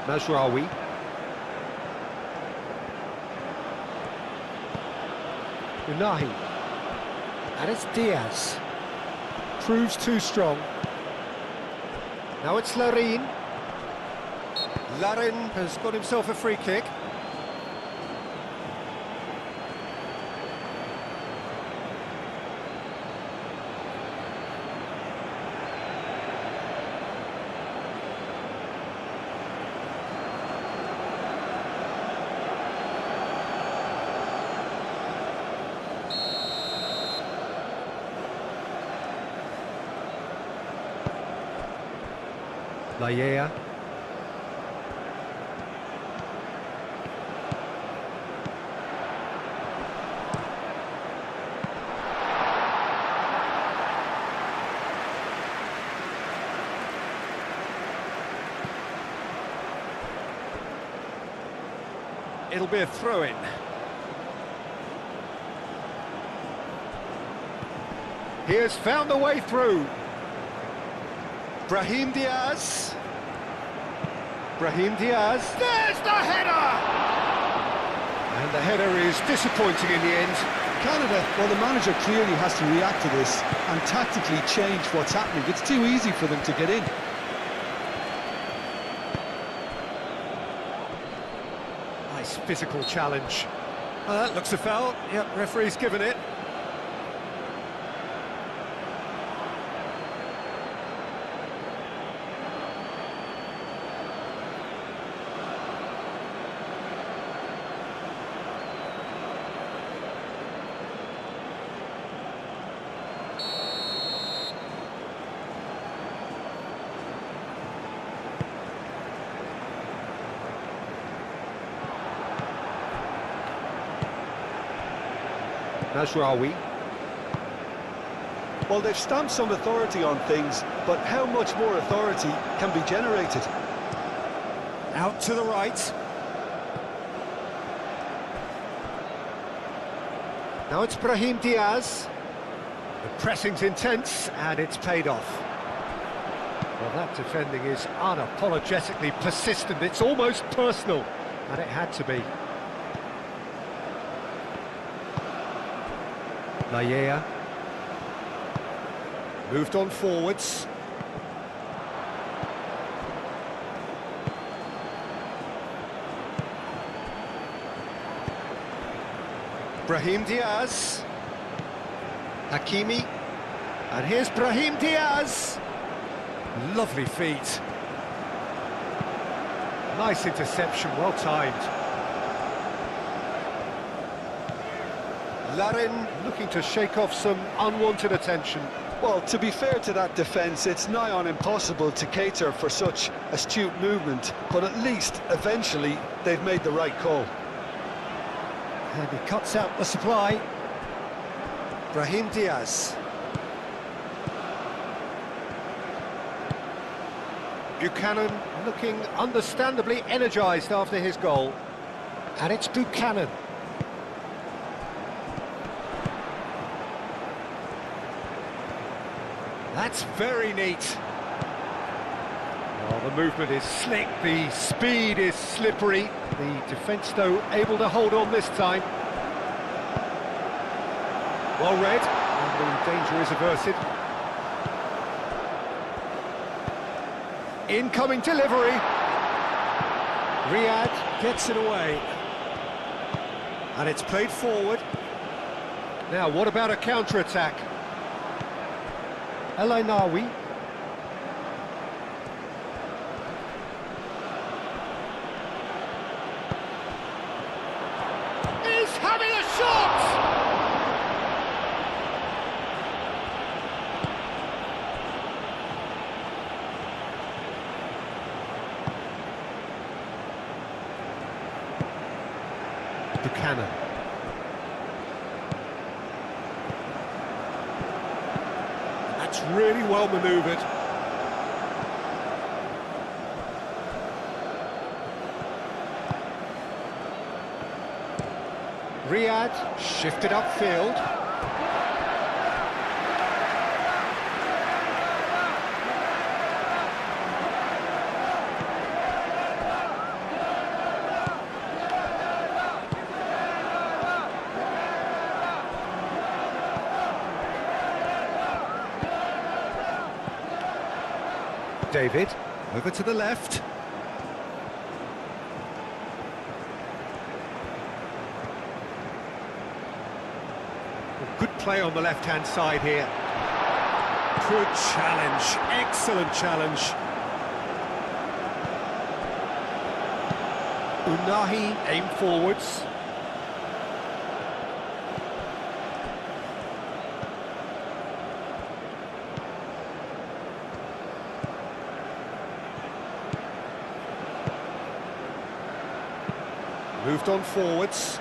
Mazraoui. Unahi. And it's Diaz. Proves too strong. Now it's Larin. Larin has got himself a free kick. Layea. It'll be a throw-in. He has found a way through. Brahim Diaz. Brahim Diaz. There's the header! And the header is disappointing in the end. Canada, well, the manager clearly has to react to this and tactically change what's happening. It's too easy for them to get in. Nice physical challenge. That looks a foul. Yep, referee's given it. Mazraoui. Well, they've stamped some authority on things, but how much more authority can be generated? Out to the right. Now it's Brahim Diaz. The pressing's intense, and it's paid off. Well, that defending is unapologetically persistent. It's almost personal, and it had to be. Layea. Moved on forwards. Brahim Diaz. Hakimi. And here's Brahim Diaz. Lovely feet. Nice interception, well timed. Larin looking to shake off some unwanted attention. Well, to be fair to that defence, it's nigh on impossible to cater for such astute movement, but at least, eventually, they've made the right call. And he cuts out the supply. Brahim Diaz. Buchanan looking understandably energised after his goal. And it's Buchanan. That's very neat. Oh, the movement is slick, the speed is slippery. The defence, though, able to hold on this time. Well read, and the danger is averted. Incoming delivery. Riyad gets it away. And it's played forward. Now, what about a counter-attack? El Ainawi. He's having a shot! Buchanan. That's really well manoeuvred. Riyad shifted upfield. David, over to the left. Good play on the left-hand side here. Good challenge, excellent challenge. Unahi aim forwards. Moved on forwards.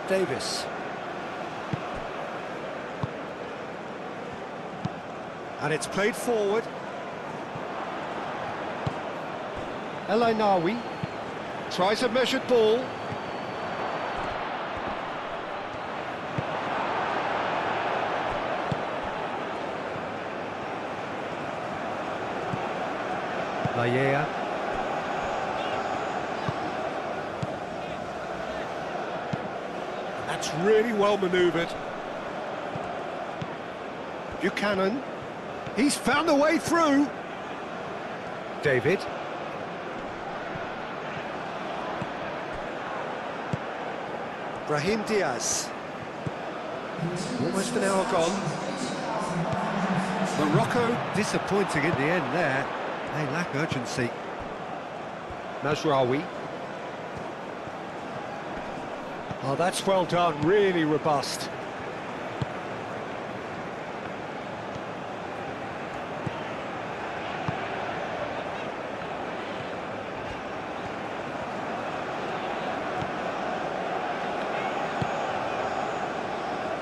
Davis. And it's played forward. El Ainawi tries a measured ball. Layea. That's really well manoeuvred. Buchanan. He's found a way through. David. Brahim Diaz. Almost an hour gone. Morocco disappointing in the end there. They lack urgency. Mazraoui. Oh, that's well done, really robust.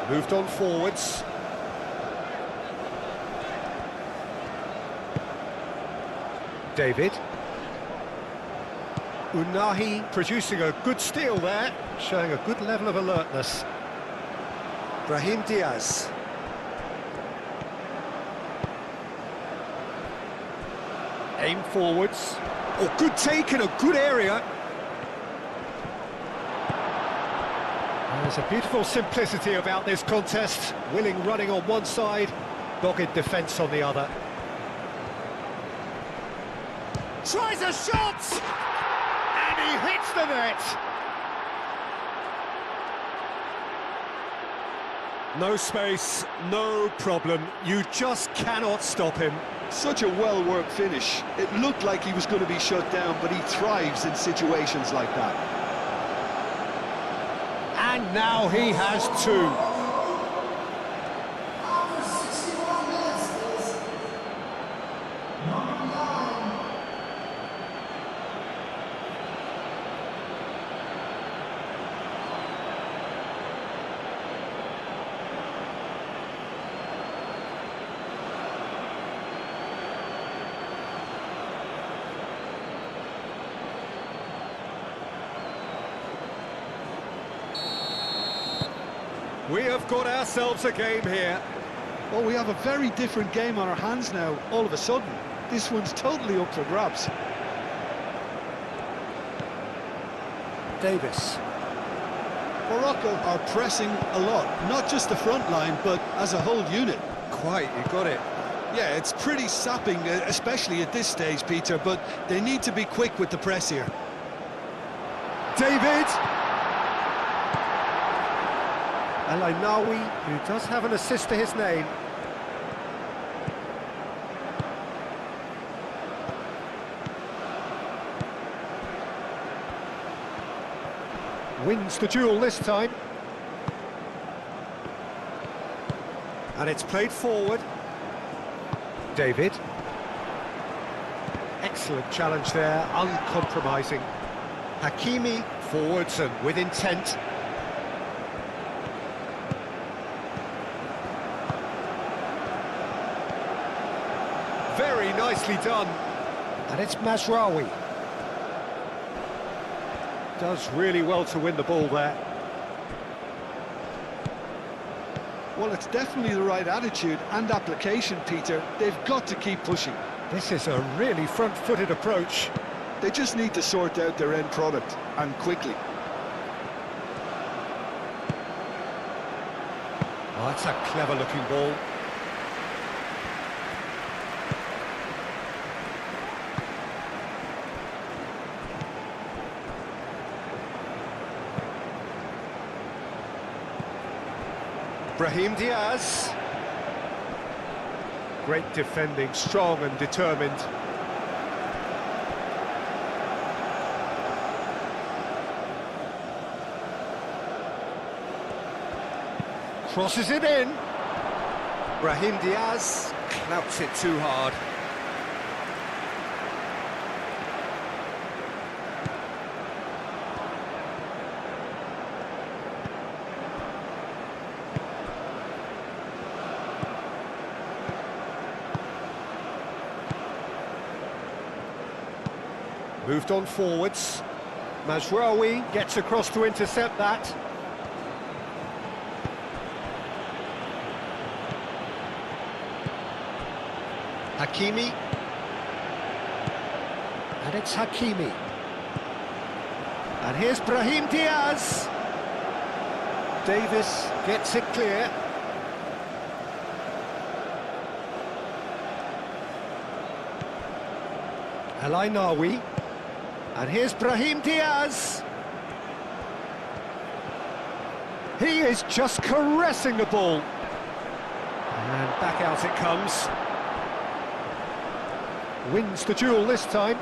Moved on forwards. David. Unahi producing a good steal there, showing a good level of alertness. Brahim Diaz. Aim forwards. Oh, good take in a good area. There's a beautiful simplicity about this contest. Willing running on one side, dogged defence on the other. Tries a shot! And he hits the net! No space, no problem. You just cannot stop him. Such a well-worked finish. It looked like he was going to be shut down, but he thrives in situations like that. And now he has two. We have got ourselves a game here. Well, we have a very different game on our hands now, all of a sudden. This one's totally up for grabs. Davis. Morocco are pressing a lot, not just the front line, but as a whole unit. Quite, you got it. Yeah, it's pretty sapping, especially at this stage, Peter, but they need to be quick with the press here. David! Al-Ainawi, who does have an assist to his name. Wins the duel this time. And it's played forward. David. Excellent challenge there, uncompromising. Hakimi forwards and with intent. Very nicely done. And it's Mazraoui. Does really well to win the ball there. Well, it's definitely the right attitude and application, Peter. They've got to keep pushing. This is a really front-footed approach. They just need to sort out their end product, and quickly. Oh, that's a clever-looking ball. Brahim Diaz. Great defending, strong and determined. Crosses it in. Brahim Diaz clouts it too hard. Moved on forwards. Mazraoui gets across to intercept that. Hakimi. And it's Hakimi. And here's Brahim Diaz. Davis gets it clear. Al-Ainawi. And here's Brahim Diaz. He is just caressing the ball. And back out it comes. Wins the duel this time.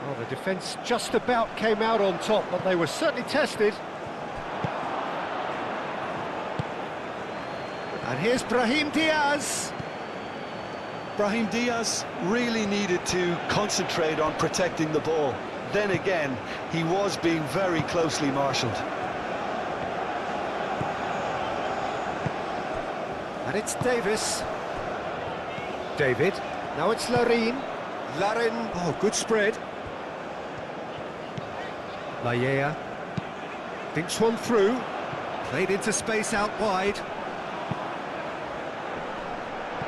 Well, the defence just about came out on top, but they were certainly tested. And here's Brahim Diaz. Brahim Diaz really needed to concentrate on protecting the ball. Then again, he was being very closely marshalled. And it's Davis. David. Now it's Larin. Larin. Oh, good spread. Laia. Thinks one through. Played into space out wide.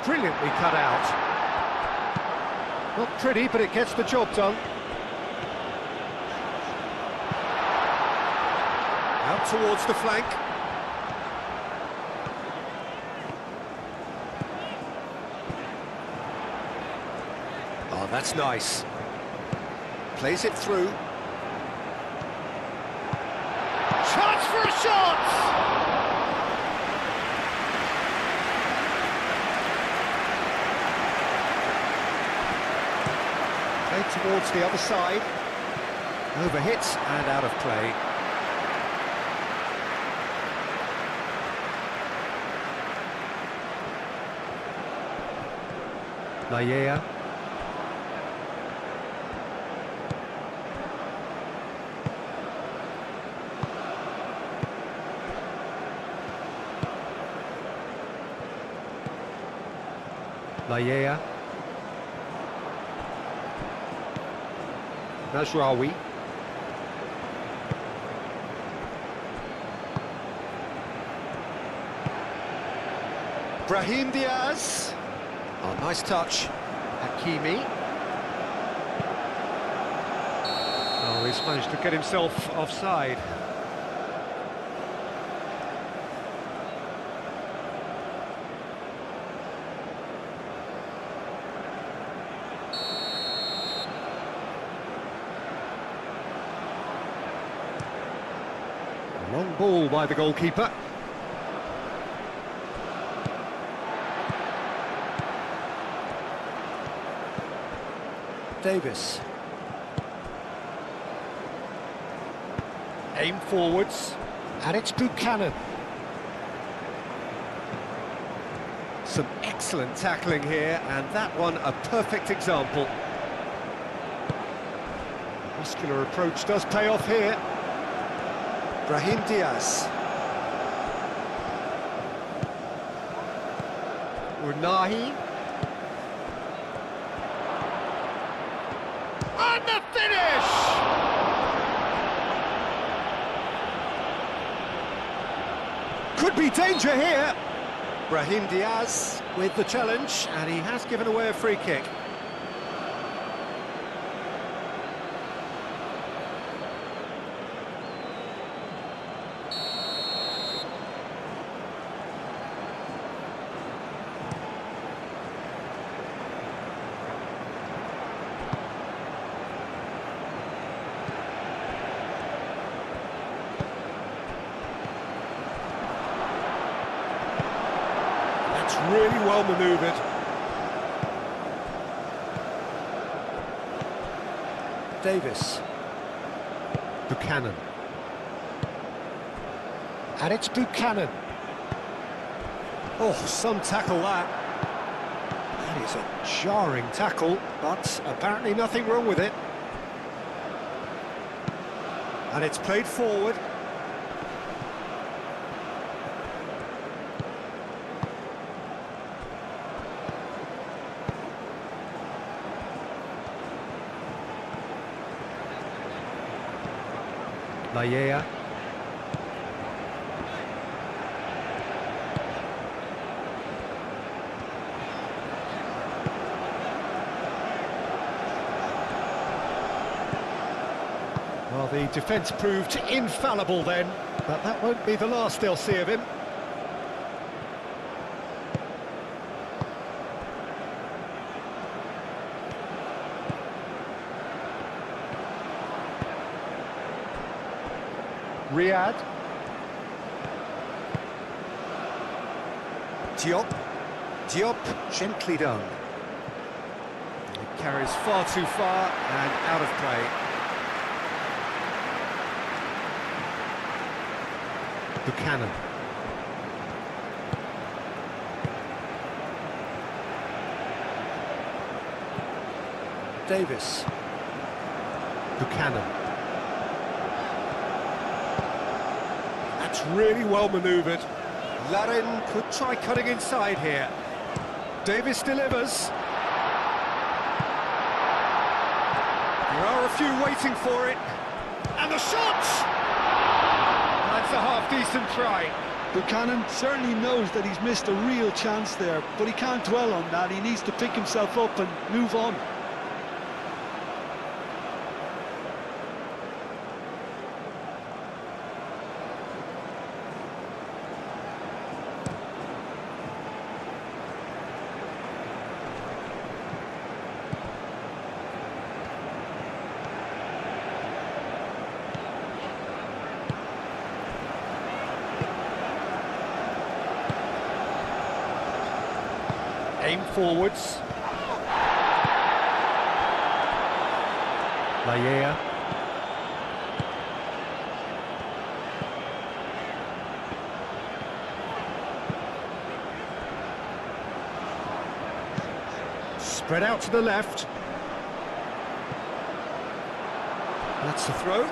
Brilliantly cut out. Not pretty, but it gets the job done. Out towards the flank. Oh, that's nice. Plays it through. Chance for a shot! Towards the other side. Overhit and out of play. Laya. Laya. Najraoui. Brahim Diaz. Oh, nice touch. Hakimi. Oh, he's managed to get himself offside. Long ball by the goalkeeper. Davis. Aim forwards, and it's Buchanan. Some excellent tackling here, and that one a perfect example. Muscular approach does pay off here. Brahim Diaz. Unahi. And the finish! Could be danger here. Brahim Diaz with the challenge, and he has given away a free kick. Really well manoeuvred. Davis. Buchanan. And it's Buchanan. Oh, some tackle that. That is a jarring tackle, but apparently nothing wrong with it. And it's played forward. Laya. Well, the defence proved infallible then, but that won't be the last they'll see of him. Riyad. Diop, gently done. It carries far too far and out of play. Buchanan. Davis. Buchanan. That's really well manoeuvred. Larin could try cutting inside here. Davis delivers. There are a few waiting for it. And the shot! That's a half-decent try. Buchanan certainly knows that he's missed a real chance there, but he can't dwell on that. He needs to pick himself up and move on. Aim forwards. Laya. Spread out to the left. That's the throw.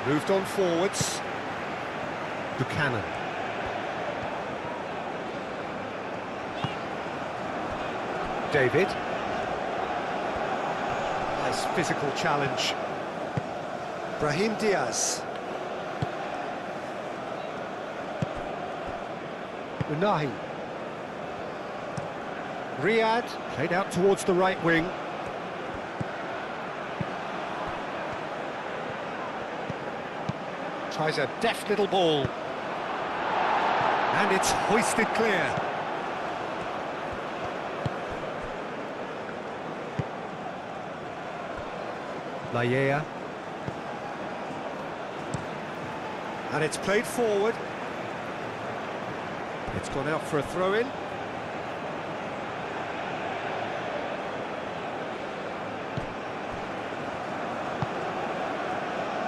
Moved on forwards. Buchanan. David. Nice physical challenge. Brahim Diaz. Unahi. Riyad, played out towards the right wing. Tries a deft little ball. And it's hoisted clear. Layea. And it's played forward. It's gone out for a throw-in.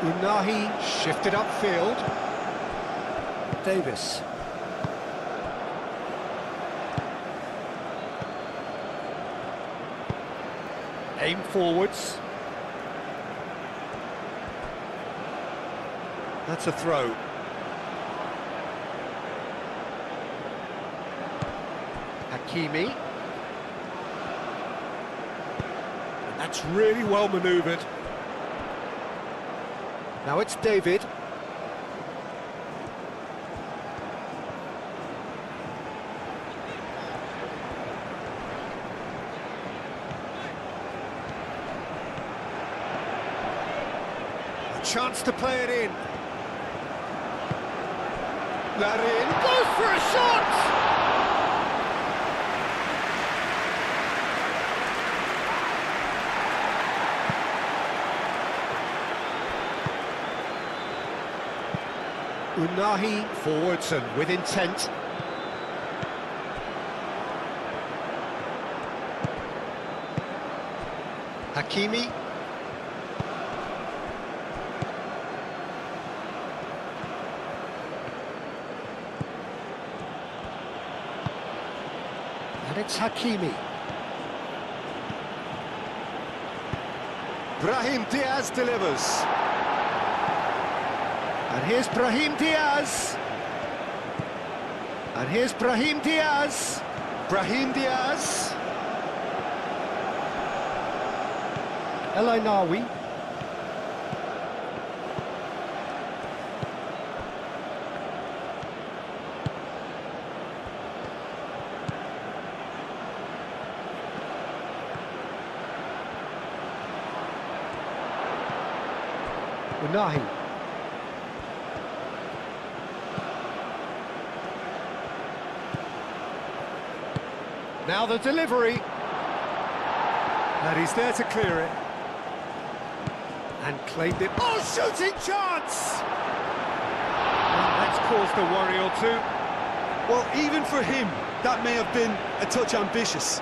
Unahi shifted upfield. Davis. Aim forwards. That's a throw. Hakimi. And that's really well manoeuvred. Now it's David. A chance to play it in. That in. Goes for a shot! Unahi forwards and with intent. Hakimi. And it's Hakimi. Brahim Diaz delivers. And here's Brahim Diaz. And here's Brahim Diaz. Brahim Diaz. El Ainawi. Unahi. Now the delivery. And he's there to clear it. And claimed it. Oh, shooting chance! And that's caused a worry or two. Well, even for him, that may have been a touch ambitious.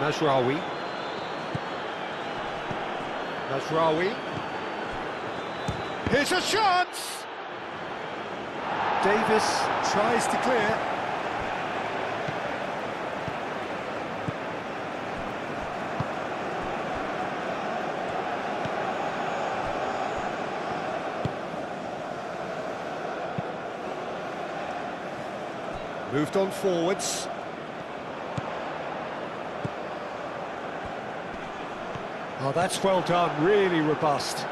Mazraoui. Mazraoui. Here's a chance! Davis tries to clear. Moved on forwards. Oh, that's well done, really robust.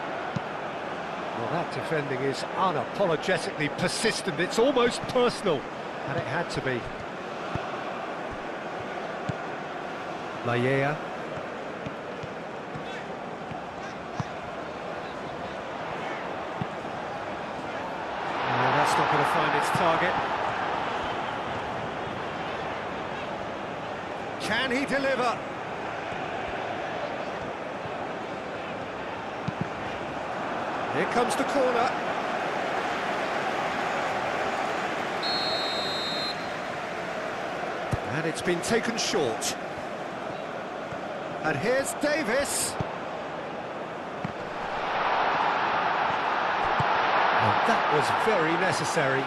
Well, that defending is unapologetically persistent, it's almost personal. And it had to be. Laya. That's not going to find its target. Can he deliver? Here comes the corner. And it's been taken short. And here's Davis. And that was very necessary.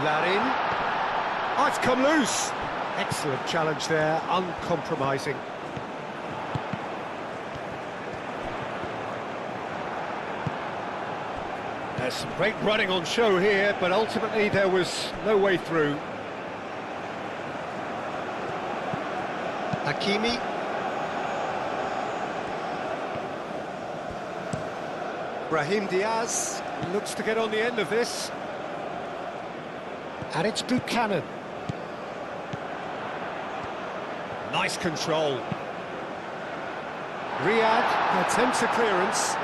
Larin. Oh, it's come loose. Excellent challenge there, uncompromising. There's some great running on show here, but ultimately there was no way through. Hakimi. Brahim Diaz looks to get on the end of this. And it's Buchanan. Nice control. Riyad attempts a clearance.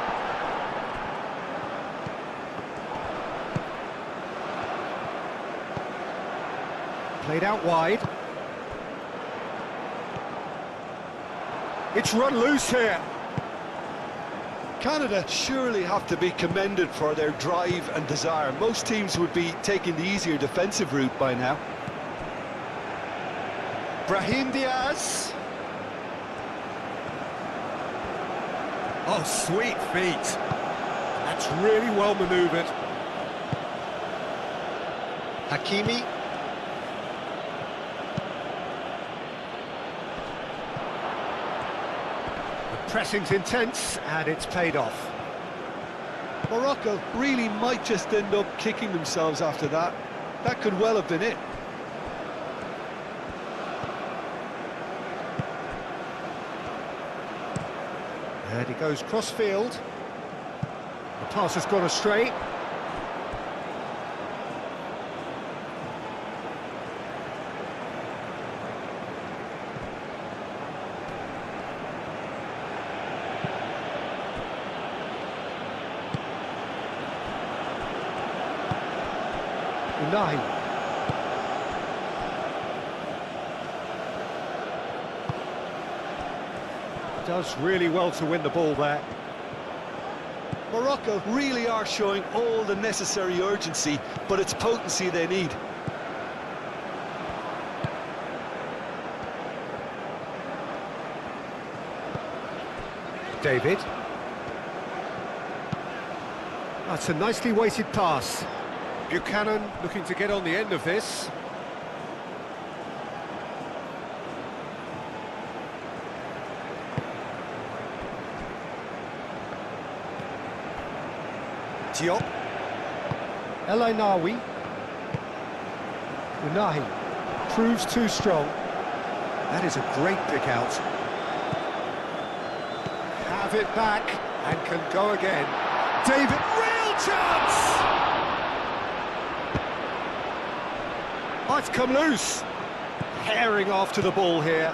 Played out wide. It's run loose here. Canada surely have to be commended for their drive and desire. Most teams would be taking the easier defensive route by now. Brahim Diaz. Oh, sweet feet. That's really well manoeuvred. Hakimi. The pressing's intense, and it's paid off. Morocco really might just end up kicking themselves after that. That could well have been it. And he goes cross-field. The pass has gone astray. Unahi. Does really well to win the ball there. Morocco really are showing all the necessary urgency, but it's potency they need. David. That's a nicely weighted pass. Buchanan looking to get on the end of this. Diop. El Ainawi. Unahi proves too strong. That is a great pick out. Have it back and can go again. David, real chance! Oh, it's come loose. Herring after the ball here.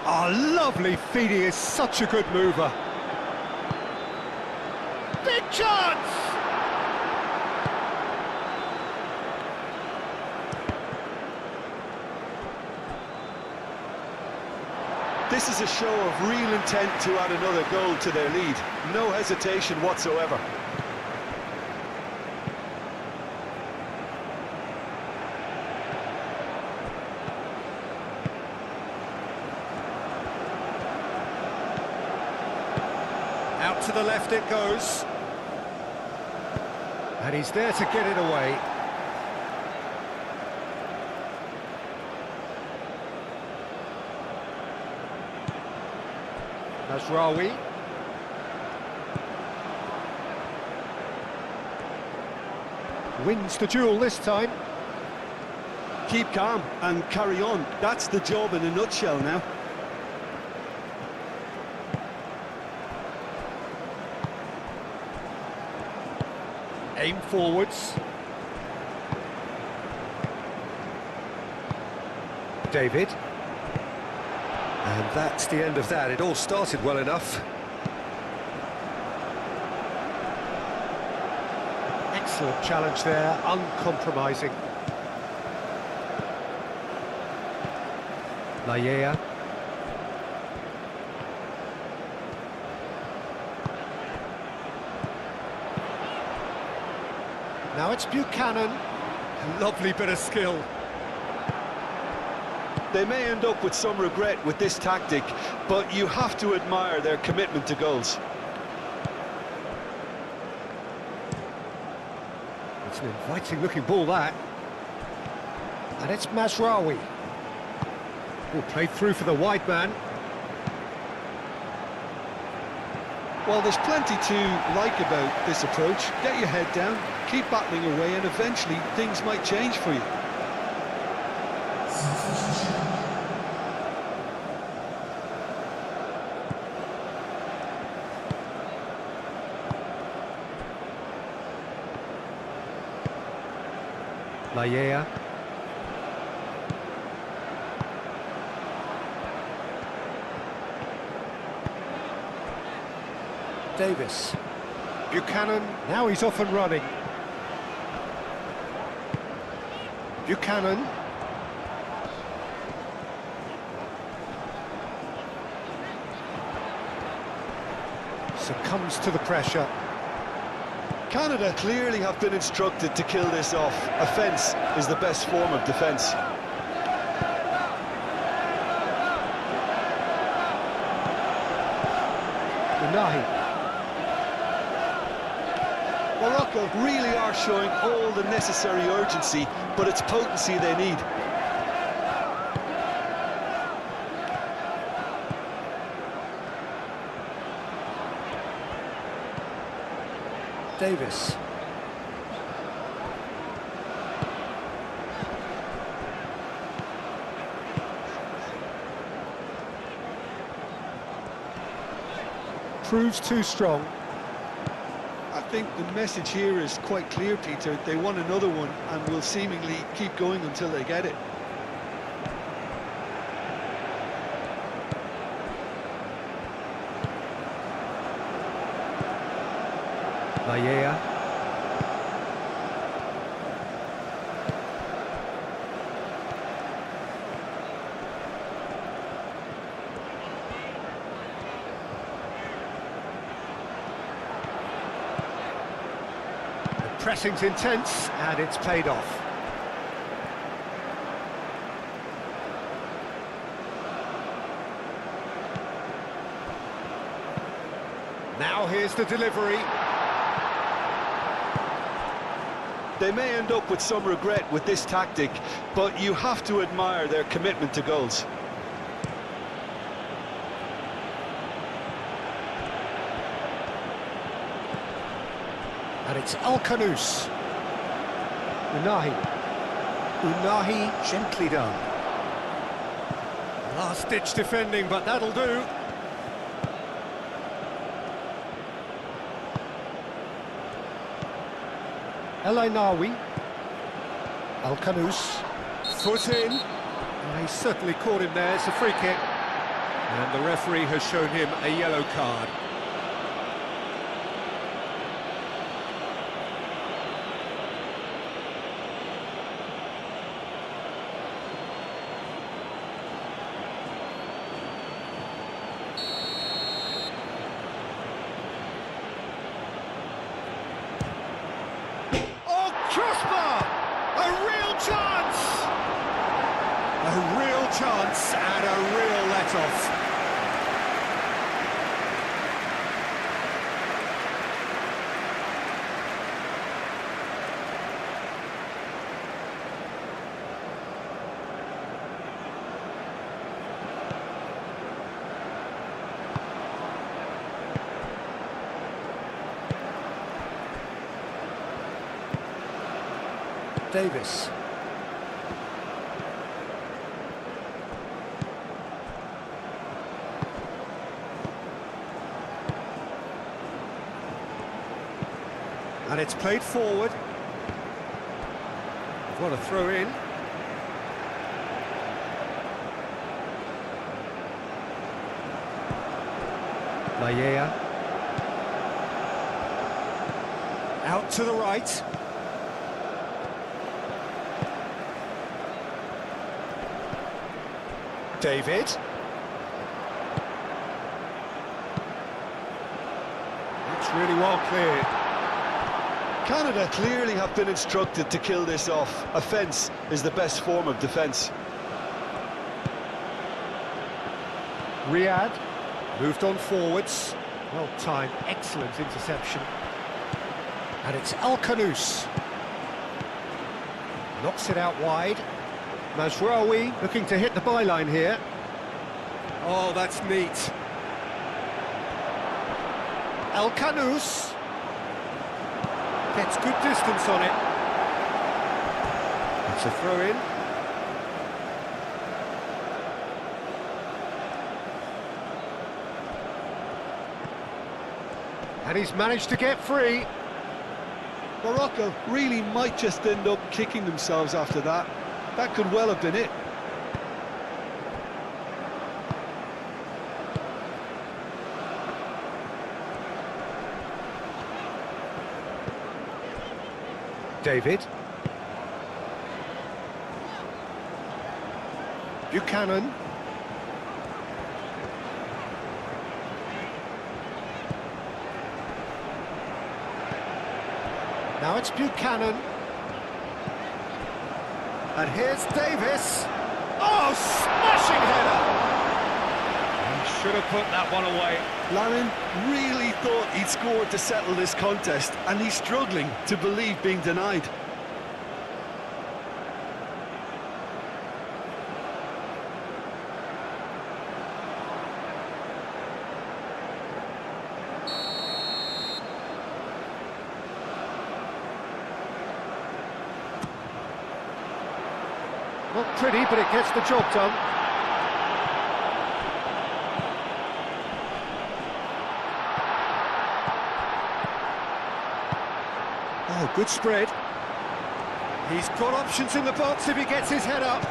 Oh, lovely feet. He is such a good mover. Big chance! This is a show of real intent to add another goal to their lead. No hesitation whatsoever. Out to the left it goes. And he's there to get it away. That's Rawi. Wins the duel this time. Keep calm and carry on. That's the job in a nutshell now. Aim forwards. David. And that's the end of that. It all started well enough. Excellent challenge there, uncompromising. Laya. Now it's Buchanan. A lovely bit of skill. They may end up with some regret with this tactic, but you have to admire their commitment to goals. It's an inviting-looking ball, that. And it's Mazraoui. Ball played through for the wide man. Well, there's plenty to like about this approach. Get your head down, keep battling away, and eventually things might change for you. Laya. Davis. Buchanan, now he's off and running. Buchanan. Succumbs to the pressure. Canada clearly have been instructed to kill this off. Offence is the best form of defence. Unahi. Morocco really are showing all the necessary urgency, but it's potency they need. Davis. Proves too strong. I think the message here is quite clear, Peter. They want another one and will seemingly keep going until they get it. Laya. The pressing's intense and it's paid off. Now here's the delivery. They may end up with some regret with this tactic, but you have to admire their commitment to goals. And it's Al-Khanous. Unahi. Unahi, gently done. Last-ditch defending, but that'll do. El Ainawi. Al-Khanous. Foot in. And he certainly caught him there. It's a free kick. And the referee has shown him a yellow card. Crossbar! A real chance! A real chance and a real let-off. Davis. And it's played forward. What a throw in. Laya. Out to the right. David. That's really well cleared. Canada clearly have been instructed to kill this off. Offence is the best form of defence. Riyadh moved on forwards. Well timed, excellent interception. And it's Al-Khanous. Knocks it out wide. Mazraoui looking to hit the byline here. Oh, that's neat. Al-Khanous gets good distance on it. It's a throw-in. And he's managed to get free. Morocco really might just end up kicking themselves after that. That could well have been it. David. Buchanan. Now it's Buchanan. And here's Davis. Oh, smashing header! He should have put that one away. Larin really thought he'd scored to settle this contest, and he's struggling to believe being denied. Not pretty, but it gets the job done. Oh, good spread. He's got options in the box if he gets his head up.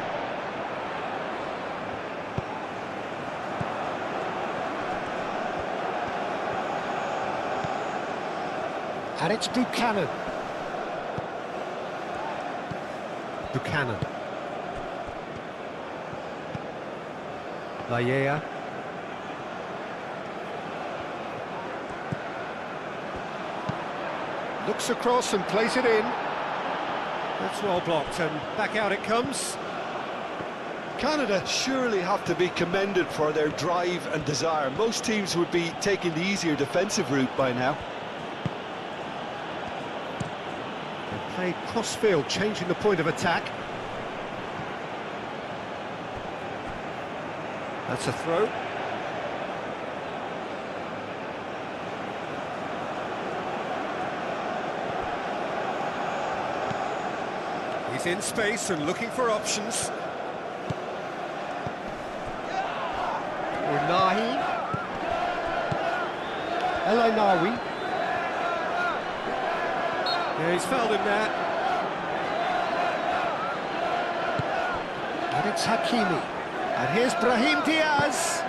And it's Buchanan. Buchanan. Laya. Looks across and plays it in. That's well blocked, and back out it comes. Canada surely have to be commended for their drive and desire. Most teams would be taking the easier defensive route by now. They played cross-field, changing the point of attack. That's a throw. He's in space and looking for options. Unahi. El Ainawi. Yeah, he's fouled him there. And it's Hakimi. And here's Brahim Diaz.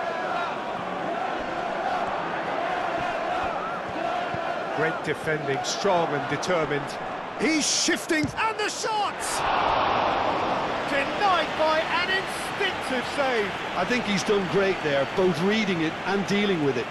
Great defending, strong and determined. He's shifting, and the shot! Denied by an instinctive save. I think he's done great there, both reading it and dealing with it.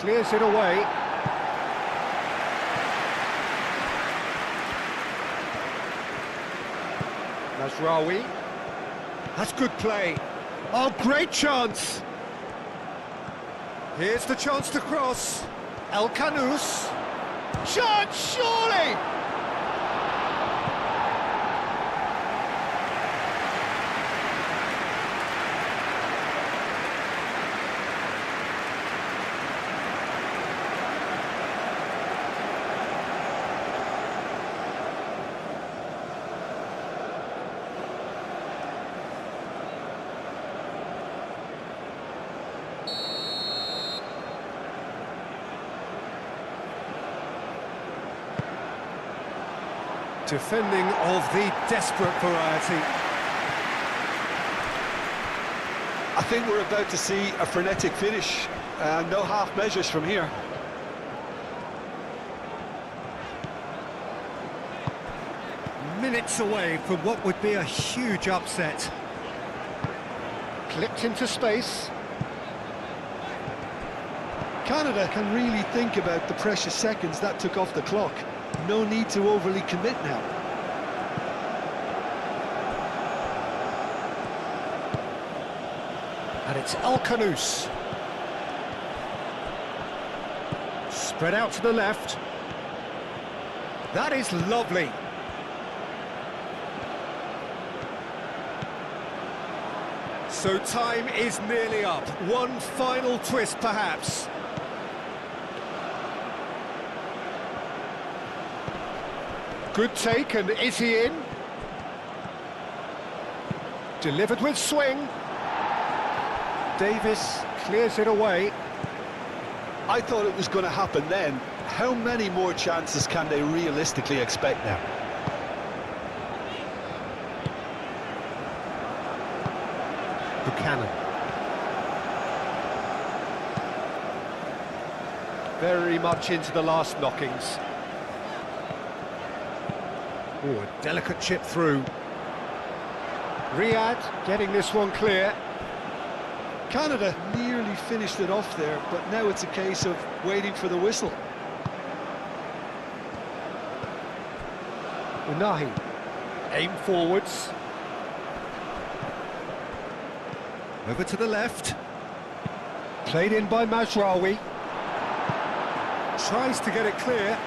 Clears it away. Mazraoui. That's good play. Oh, great chance. Here's the chance to cross. Al-Khanous. Chance, surely! Defending of the desperate variety. I think we're about to see a frenetic finish. No half measures from here. Minutes away from what would be a huge upset. Clipped into space. Canada can really think about the precious seconds that took off the clock. No need to overly commit now. And it's Alcanus. Spread out to the left. That is lovely. So time is nearly up. One final twist, perhaps. Good take, and is he in? Delivered with swing. Davis clears it away. I thought it was going to happen then. How many more chances can they realistically expect now? Buchanan. Very much into the last knockings. Oh, a delicate chip through. Riyad getting this one clear. Canada nearly finished it off there, but now it's a case of waiting for the whistle. Unahi, aim forwards. Over to the left. Played in by Mazraoui. Tries to get it clear.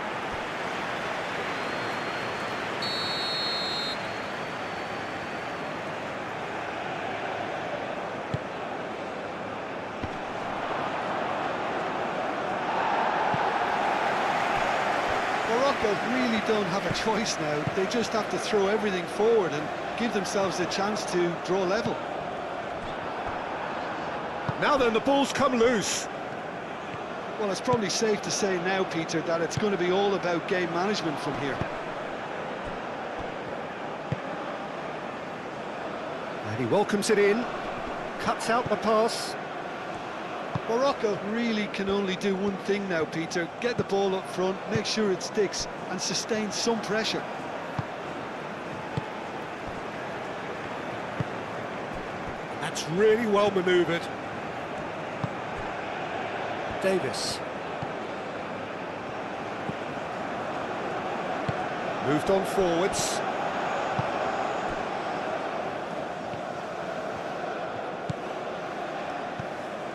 Morocco really don't have a choice now. They just have to throw everything forward and give themselves a chance to draw level. Now then, the ball's come loose. Well, it's probably safe to say now, Peter, that it's going to be all about game management from here. And he welcomes it in. Cuts out the pass. Morocco really can only do one thing now, Peter. Get the ball up front, make sure it sticks, and sustain some pressure. That's really well manoeuvred. Davis. Moved on forwards.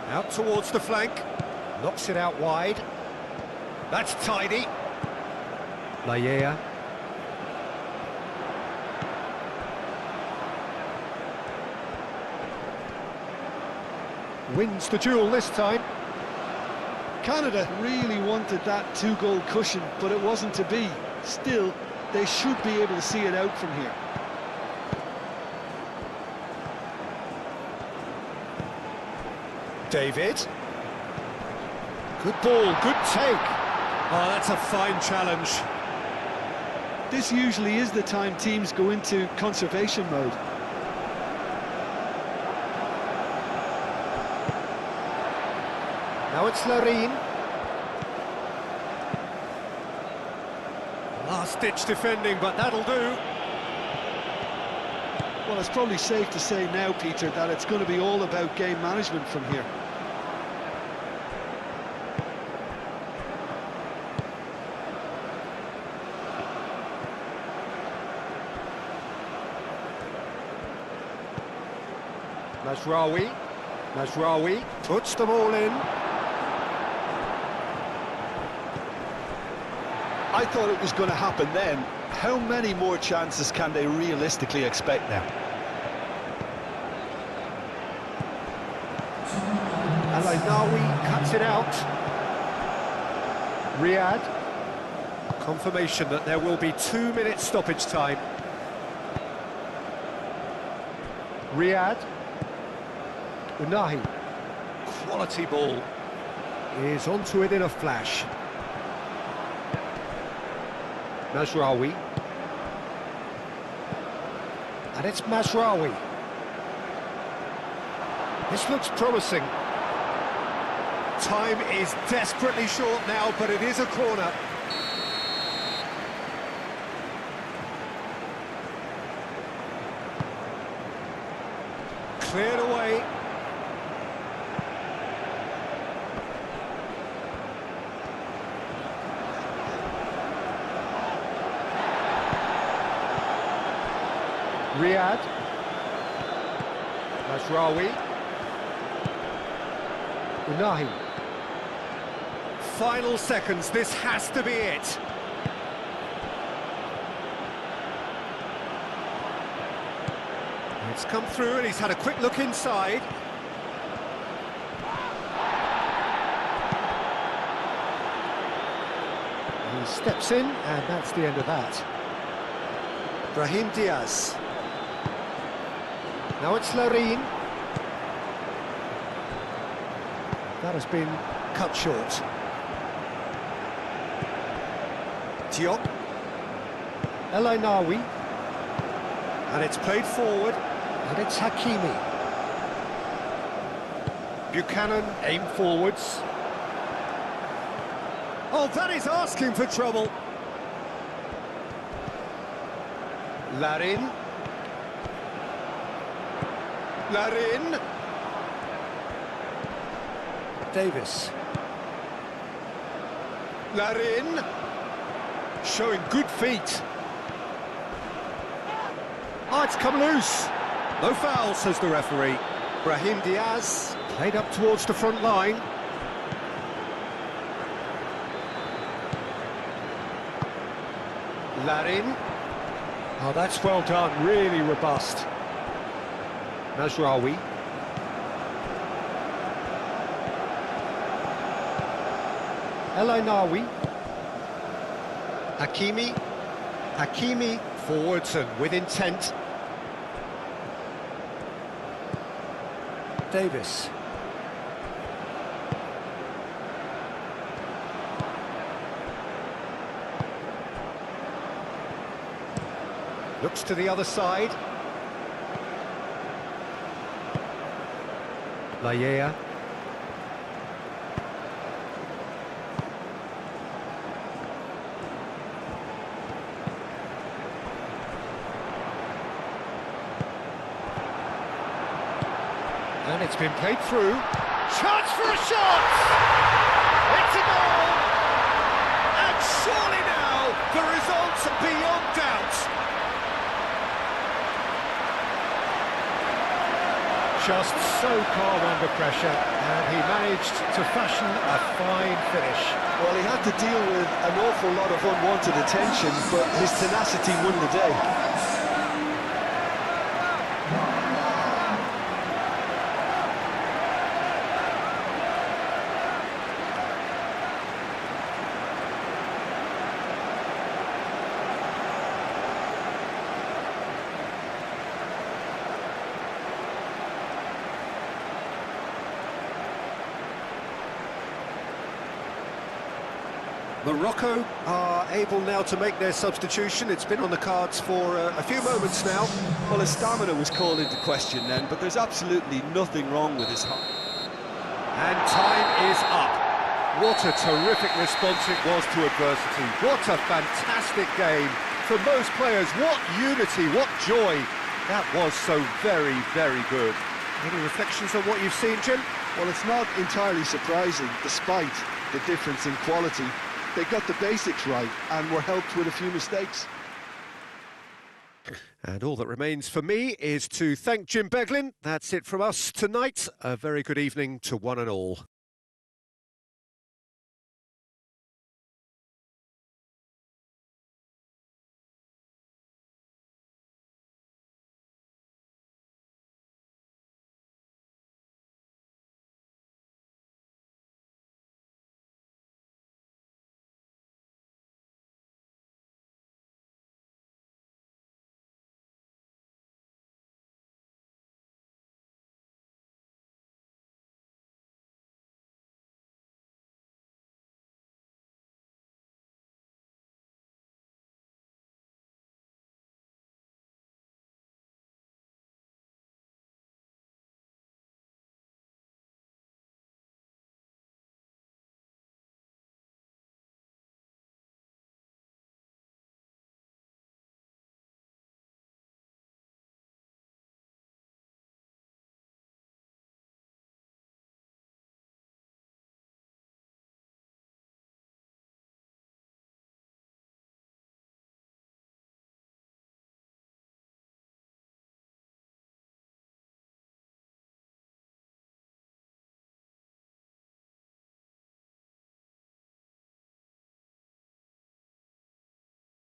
Out towards the flank. Knocks it out wide. That's tidy. Layea. Wins the duel this time. Canada really wanted that two-goal cushion, but it wasn't to be. Still, they should be able to see it out from here. David. Good ball, good take. Oh, that's a fine challenge. This usually is the time teams go into conservation mode. Now it's Larine. Last-ditch defending, but that'll do. Well, it's probably safe to say now, Peter, that it's going to be all about game management from here. Mazraoui puts them all in. I thought it was going to happen then. How many more chances can they realistically expect now? Al-Ainawi cuts it out. Riyad. Confirmation that there will be 2 minutes stoppage time. Riyad. Unahi. Quality ball. Is onto it in a flash. Mazraoui. And it's Mazraoui. This looks promising. Time is desperately short now, but it is a corner. Cleared away. Riyad. Mazraoui. Unahi. Final seconds, this has to be it. It's come through and he's had a quick look inside. He steps in and that's the end of that. Brahim Diaz. Now it's Larin. That has been cut short. Diop. El Ainaoui. And it's played forward. And it's Hakimi. Buchanan aim forwards. Oh, that is asking for trouble. Larin. Larin. Davis. Larin. Showing good feet. Oh, it's come loose. No foul, says the referee. Brahim Diaz played up towards the front line. Larin. Oh, that's well done, really robust. Mazraoui. El Ainaoui. Hakimi. Hakimi forwards and with intent. Davis. Looks to the other side. Laya. And it's been played through. Chance for a shot! It's a goal! And surely now, the result's beyond doubt. Just so calm under pressure, and he managed to fashion a fine finish. Well, he had to deal with an awful lot of unwanted attention, but his tenacity won the day. Morocco are able now to make their substitution. It's been on the cards for a few moments now. Well, his stamina was called into question then, but there's absolutely nothing wrong with his heart. And time is up. What a terrific response it was to adversity. What a fantastic game. For most players, what unity, what joy. That was so very, very good. Any reflections on what you've seen, Jim? Well, it's not entirely surprising, despite the difference in quality. They got the basics right and were helped with a few mistakes. And all that remains for me is to thank Jim Beglin. That's it from us tonight. A very good evening to one and all.